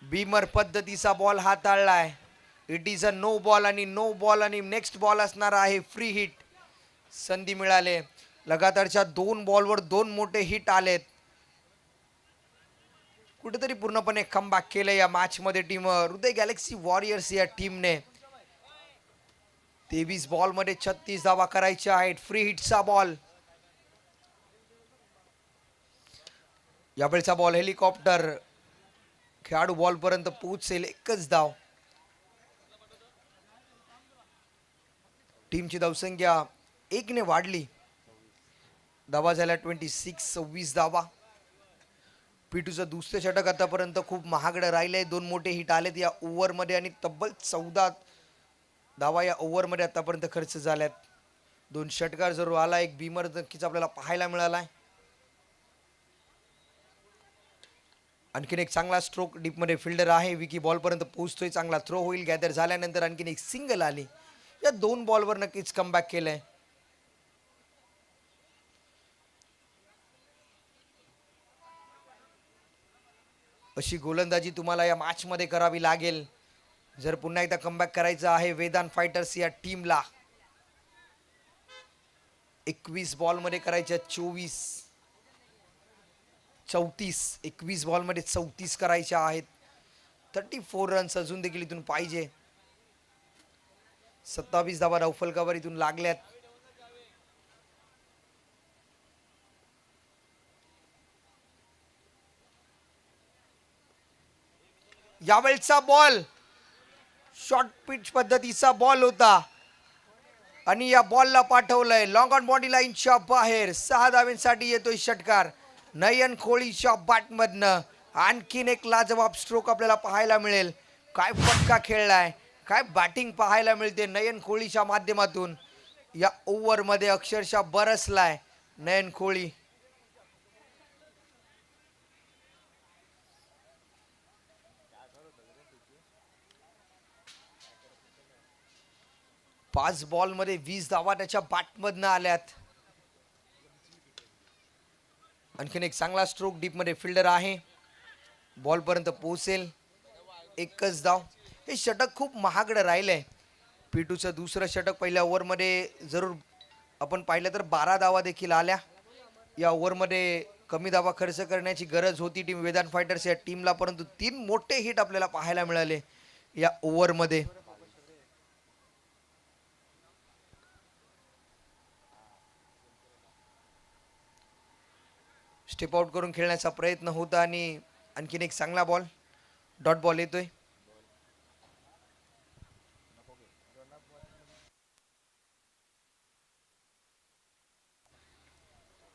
बीमर पद्धतीचा बॉल हाताळलाय. It is a no ball आणि नो बॉल आणि नेक्स्ट बॉल असणार आहे फ्री हिट. संधी मिळाले, लगातारच्या 2 बॉलवर 2 मोठे हिट आलेत. कुठेतरी पूर्णपणे कमबॅक केलं या मॅच मध्ये टीम हृदय गॅलेक्सी वॉरियर्स या टीमने. 23 बॉल मध्ये 36 धावा करायच्या आहेत. फ्री हिटचा बॉल, यावेळचा बॉल हेलिकॉप्टर, खेळाडू बॉल पर्यंत पोहोचेल, एकच धाव. टीमची धावसंख्या 1ने वाढली, धावा झाल्या 26 धावा. पिटूचं दुसरे षटक आतापर्यंत खूप महागडं राहिलंय. 2 मोठे हिट आलेत या ओव्हरमध्ये आणि तब्बल 14 धावा या ओव्हरमध्ये आतापर्यंत खर्च झाल्यात. 2 षटकार जरूर आला, एक बीमर नक्कीच आपल्याला पाहायला मिळालाय. आणखीन एक चांगला स्ट्रोक डीपमध्ये फिल्डर आहे, विकी बॉल पर्यंत पोहोचतोय, चांगला थ्रो होईल. गॅदर झाल्यानंतर आणखीन एक सिंगल आली. या 2 बॉलवर नक्कीच कमबॅक केलंय. अशी गोलंदाजी तुम्हाला या मॅच मध्ये करावी लागेल जर पुन्हा एकदा कमबॅक करायचं आहे वेदांत फायटर्स या टीमला. 21 बॉल मध्ये करायच्या 21 बॉल मध्ये 34 करायच्या आहेत. 34 रन्स अजून देखील इथून पाहिजे. 27 धावा धावफलकावर इथून लागल्यात. यावेळचा बॉल शॉर्ट पिच पद्धतीचा बॉल होता आणि या बॉलला पाठवलंय लॉंग ऑन बॉडी लाईनच्या बाहेर. 6 धावांसाठी येतोय षटकार नयन कोळीच्या बॅटमधनं. आणखीन एक लाजवाब स्ट्रोक आपल्याला पाहायला मिळेल. काय फटका खेळलाय, काय बॅटिंग पाहायला मिळते नयन कोळीच्या माध्यमातून. या ओव्हर मध्ये अक्षरशः बरसलाय नयन कोळी. पाच बॉल मध्ये 20 धावा त्याच्या बॅटमधनं आल्यात. आणखीन एक चांगला स्ट्रोक डीप मध्ये फिल्डर आहे, बॉल पर्यंत पोहोचेल, एकच धाव. हे षटक खूप महागडं राहिलंय. पिटूचं दुसरं षटक पहिल्या ओव्हर मध्ये जरूर आपण पाहिलं तर 12 धावा देखील आल्या. या ओव्हर मध्ये कमी धावा खर्च करण्याची गरज होती टीम वेदांत फायटर्स या टीमला, परंतु 3 मोठे हिट आपल्याला पाहायला मिळाले या ओव्हर मध्ये. स्टेप आउट करून खेळण्याचा प्रयत्न होता आणि आणखीन एक चांगला बॉल, डॉट बॉल येतोय.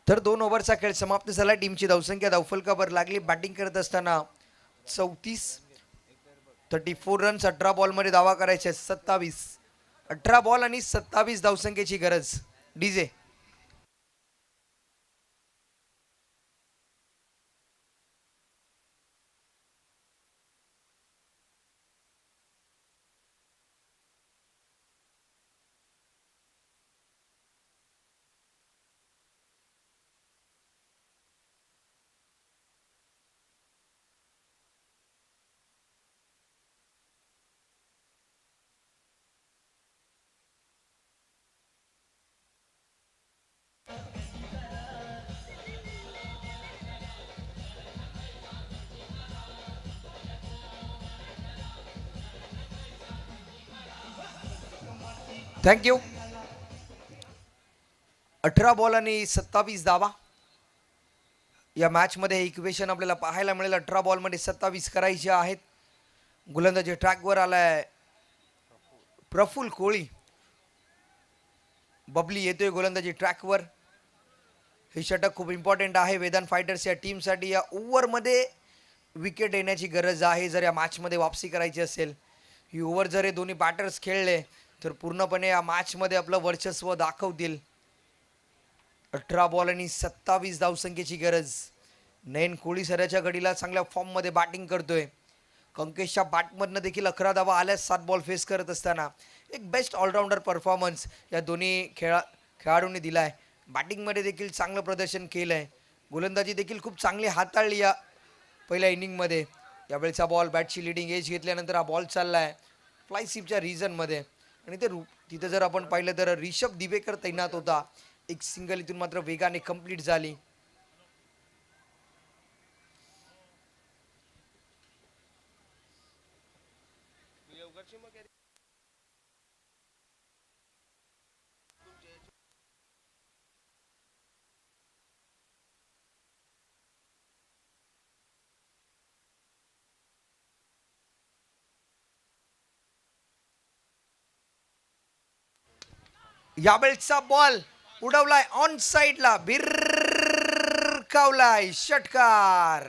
तर 2 ओव्हरचा खेळ समाप्त झाला. टीमची धावसंख्या धावफलकावर लागली. बॅटिंग करत असताना 34 रन्स 18 बॉल मध्ये धावा करायचे 27. 18 बॉल आणि 27 धावसंख्येची गरज. DJ thank you. 18 बॉल आणि 27 धावा. या मॅचमध्ये इक्वेशन आपल्याला पाहायला मिळेल. 18 बॉलमध्ये 27 करायचे आहेत. गोलंदाजी ट्रॅकवर आलाय प्रफुल कोळी. बबली येतोय गोलंदाजी ट्रॅकवर. हे षटक खूप इम्पॉर्टंट आहे वेदांत फायटर्स या टीमसाठी. या ओव्हरमध्ये विकेट येण्याची गरज आहे जर या मॅचमध्ये वापसी करायची असेल. ही ओव्हर जर हे दोन्ही बॅटर्स खेळले तर पूर्णपणे या मॅचमध्ये आपलं वर्चस्व दाखवतील. 18 बॉल आणि 27 धावसंख्येची गरज. नयन कोळी सराच्या घडीला चांगल्या फॉर्ममध्ये बॅटिंग करतोय. कंकेशच्या बॅटमधनं देखील 11 धावा आल्यास 7 बॉल फेस करत असताना एक बेस्ट ऑलराऊंडर परफॉर्मन्स या दोन्ही खेळाडूंनी दिलाय. बॅटिंगमध्ये देखील चांगलं प्रदर्शन केलं आहे. गोलंदाजी देखील खूप चांगली हाताळली या पहिल्या इनिंगमध्ये. यावेळेचा बॉल बॅटची लिडिंग एज घेतल्यानंतर हा बॉल चालला आहे फ्लायसिपच्या रिजनमध्ये. आणि ते तिथं जर आपण पाहिलं तर रिषभ दिवेकर तैनात होता. एक सिंगल इथून मात्र वेगाने कंप्लीट झाली. यावेळेचा बॉल उडवलाय ऑन साइडला. भिरकावलाय षटकार.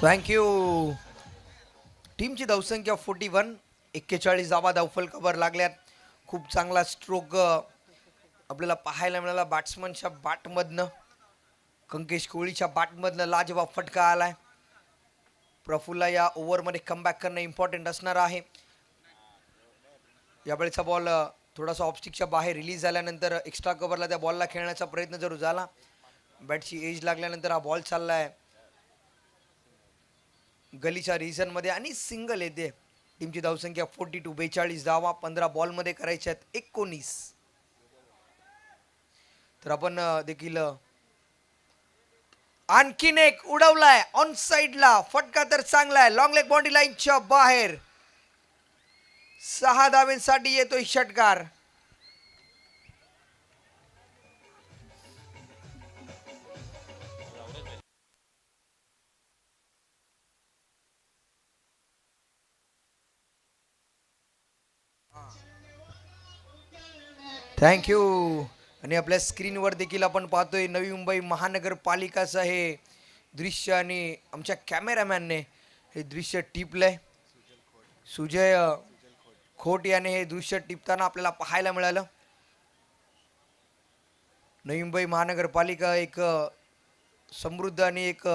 थँक्यू. टीमची धावसंख्या 41. 41 धावा धावफलकावर लागल्यात. खूप चांगला स्ट्रोक आपल्याला पाहायला मिळाला बॅट्समनच्या बॅटमधनं. कंकेश कोळीच्या बॅटमधनं लाजवाब फटका आलाय. प्रफुल्ला या ओव्हरमध्ये कमबॅक करणं इम्पॉर्टंट असणार आहे. यावेळेचा बॉल थोडासा ऑफस्टिकच्या बाहेर रिलीज झाल्यानंतर एक्स्ट्रा कव्हरला त्या बॉलला खेळण्याचा प्रयत्न जरूर झाला. बॅटची एज लागल्यानंतर हा बॉल चाललाय गलीच्या रिजनमध्ये आणि सिंगल येते. टीमची धावसंख्या 42. 42 धावा 15 बॉलमध्ये करायच्या आहेत. 19. तर आपण देखील आणखीन एक उडवलाय ऑन साइडला. फटका तर चांगला आहे. लॉंग लेग बाउंड्री लाईनच्या बाहेर. 6 धावेंसाठी येतोय षटकार. थँक्यू. आणि आपल्या स्क्रीनवर देखील आपण पाहतोय नवी मुंबई महानगरपालिकाचं हे दृश्य आणि आमच्या कॅमेरामॅनने हे दृश्य टिपलंय. सुजय खोट याने हे दृश्य टिपताना आपल्याला पाहायला मिळालं. नवी मुंबई महानगरपालिका एक समृद्ध आणि एक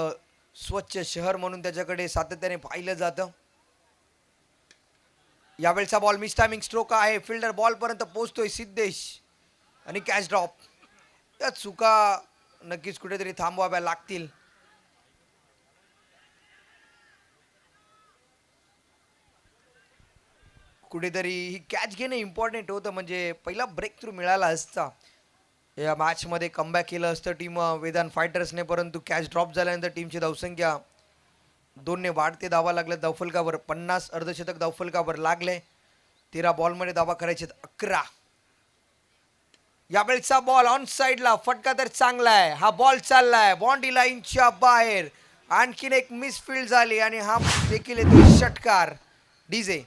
स्वच्छ शहर म्हणून त्याच्याकडे सातत्याने पाहिलं जातं. यावेळचा बॉल मिस टायमिंग स्ट्रोक आहे. फिल्डर बॉल पर्यंत पोहोचतोय सिद्धेश आणि कॅच ड्रॉप. या चुका नक्कीच कुठेतरी थांबवाव्या लागतील. कुठेतरी ही कॅच घेणं इम्पॉर्टंट होतं. म्हणजे पहिला ब्रेक थ्रू मिळाला असता या मॅचमध्ये कमबॅक केलं असतं टीम वेदांत फायटर्सने. परंतु कॅच ड्रॉप झाल्यानंतर टीमची धावसंख्या 2ने वाढते. धावा लागल्या धावफलकावर. 50 अर्धशतक धावफलकावर लागले. 13 बॉलमध्ये धावा करायचे 11. यावेळेचा बॉल ऑन साइडला. फटका तर चांगला आहे. हा बॉल चाललाय बाउंड्री लाईनच्या बाहेर. आणखीन एक मिसफील्ड झाली आणि हा देखील येतो षटकार. डीजे.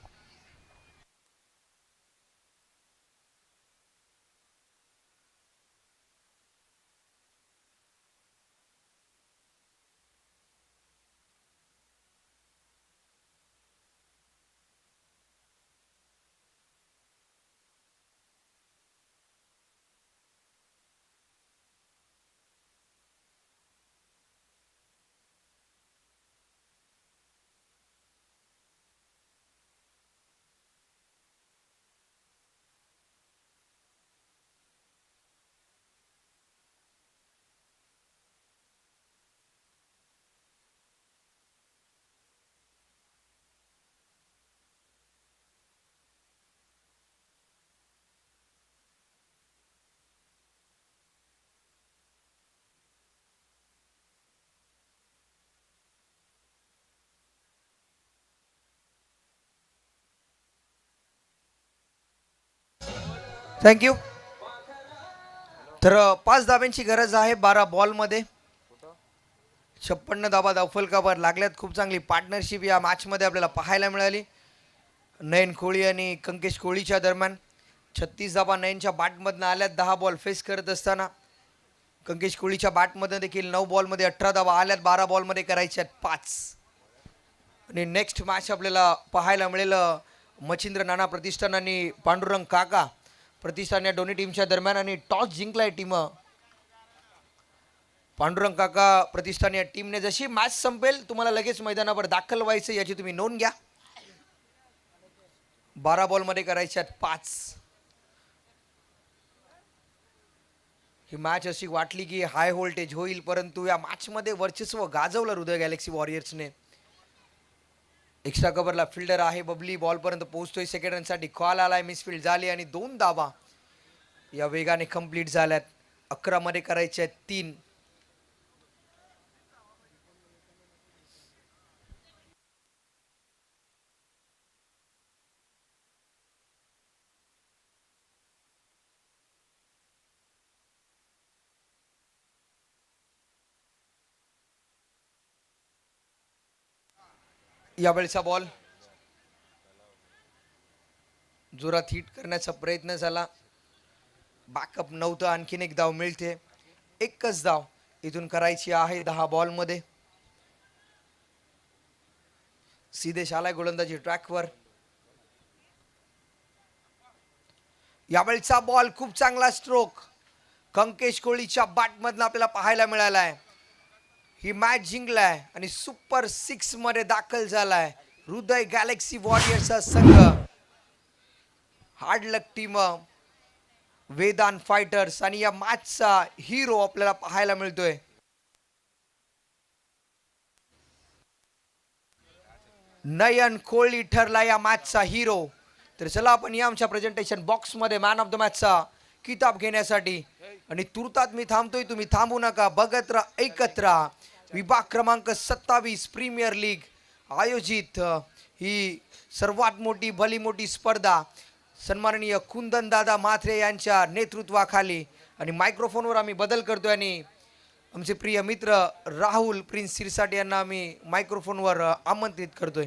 थँक्यू. तर 5 धाब्यांची गरज आहे 12 बॉलमध्ये. 56 धाबा धावफलकावर लागल्यात. खूप चांगली पार्टनरशिप या मॅचमध्ये आपल्याला पाहायला मिळाली नयन कोळी आणि कंकेश कोळीच्या दरम्यान. 36 धाबा नयनच्या बॅटमधनं आल्यात 10 बॉल फेस करत असताना. कंकेश कोळीच्या बॅटमधनं देखील 9 बॉलमध्ये 18 धाबा आल्यात. 12 बॉलमध्ये करायच्यात 5. आणि नेक्स्ट मॅच आपल्याला पाहायला मिळेल मच्छिंद्र नाना प्रतिष्ठान आणि पांडुरंग काका प्रतिष्ठान या दोन्ही टीमच्या दरम्यान. आणि टॉस जिंकलाय टीम पांडुरंग काका प्रतिष्ठान या टीमने. जशी मॅच संपेल तुम्हाला लगेच मैदानावर दाखल व्हायचं याची तुम्ही नोंद घ्या. 12 बॉलमध्ये करायच्यात 5. ही मॅच अशी वाटली की हाय व्होल्टेज होईल, परंतु या मॅचमध्ये वर्चस्व गाजवलं हृदय गॅलेक्सी वॉरियर्सने. एक्स्ट्रा कव्हरला फिल्डर आहे बबली, बॉलपर्यंत पोहोचतोय. सेकंड रनसाठी कॉल आलाय, मिसफिल्ड झाली आणि 2 धावा या वेगाने कंप्लीट झाल्यात. 11 मध्ये करायचे आहेत 3. यावेळचा बॉल जोरात हिट करण्याचा प्रयत्न झाला. बॅकअप नव्हतं. आणखीन एक धाव मिळते. एकच धाव इथून करायची आहे 10 बॉलमध्ये. सिद्धेश आलाय गोलंदाजी ट्रॅकवर. यावेळचा बॉल खूप चांगला स्ट्रोक कंकेश कोळीच्या बॅटमधनं आपल्याला पाहायला मिळालाय. ही मॅच जिंकलाय आणि सुपर 6 मध्ये दाखल झालाय हृदय गॅलेक्सी वॉरियर्सचा संघ. हार्ड लक टीम वेदांत फायटर्स. आणि या मॅचचा हिरो आपल्याला पाहायला मिळतोय नयन कोळी ठरला या मॅचचा हिरो. तर चला आपण या आमच्या प्रेझेंटेशन बॉक्स मध्ये मॅन ऑफ द मॅचचा किताब घेण्यासाठी. आणि तुर्तात मी थांबतोय, तुम्ही थांबू नका. बघत राहा, ऐकत राहा. विभाग क्रमांक 27 प्रीमियर लीग आयोजित ही सर्वात मोठी भली मोठी स्पर्धा सन्माननीय कुंदन दादा म्हात्रे यांच्या नेतृत्वाखाली. आणि मायक्रोफोनवर आम्ही बदल करतोय आणि आमचे प्रिय मित्र राहुल प्रिन्स सिरसाट यांना आम्ही मायक्रोफोनवर आमंत्रित करतोय.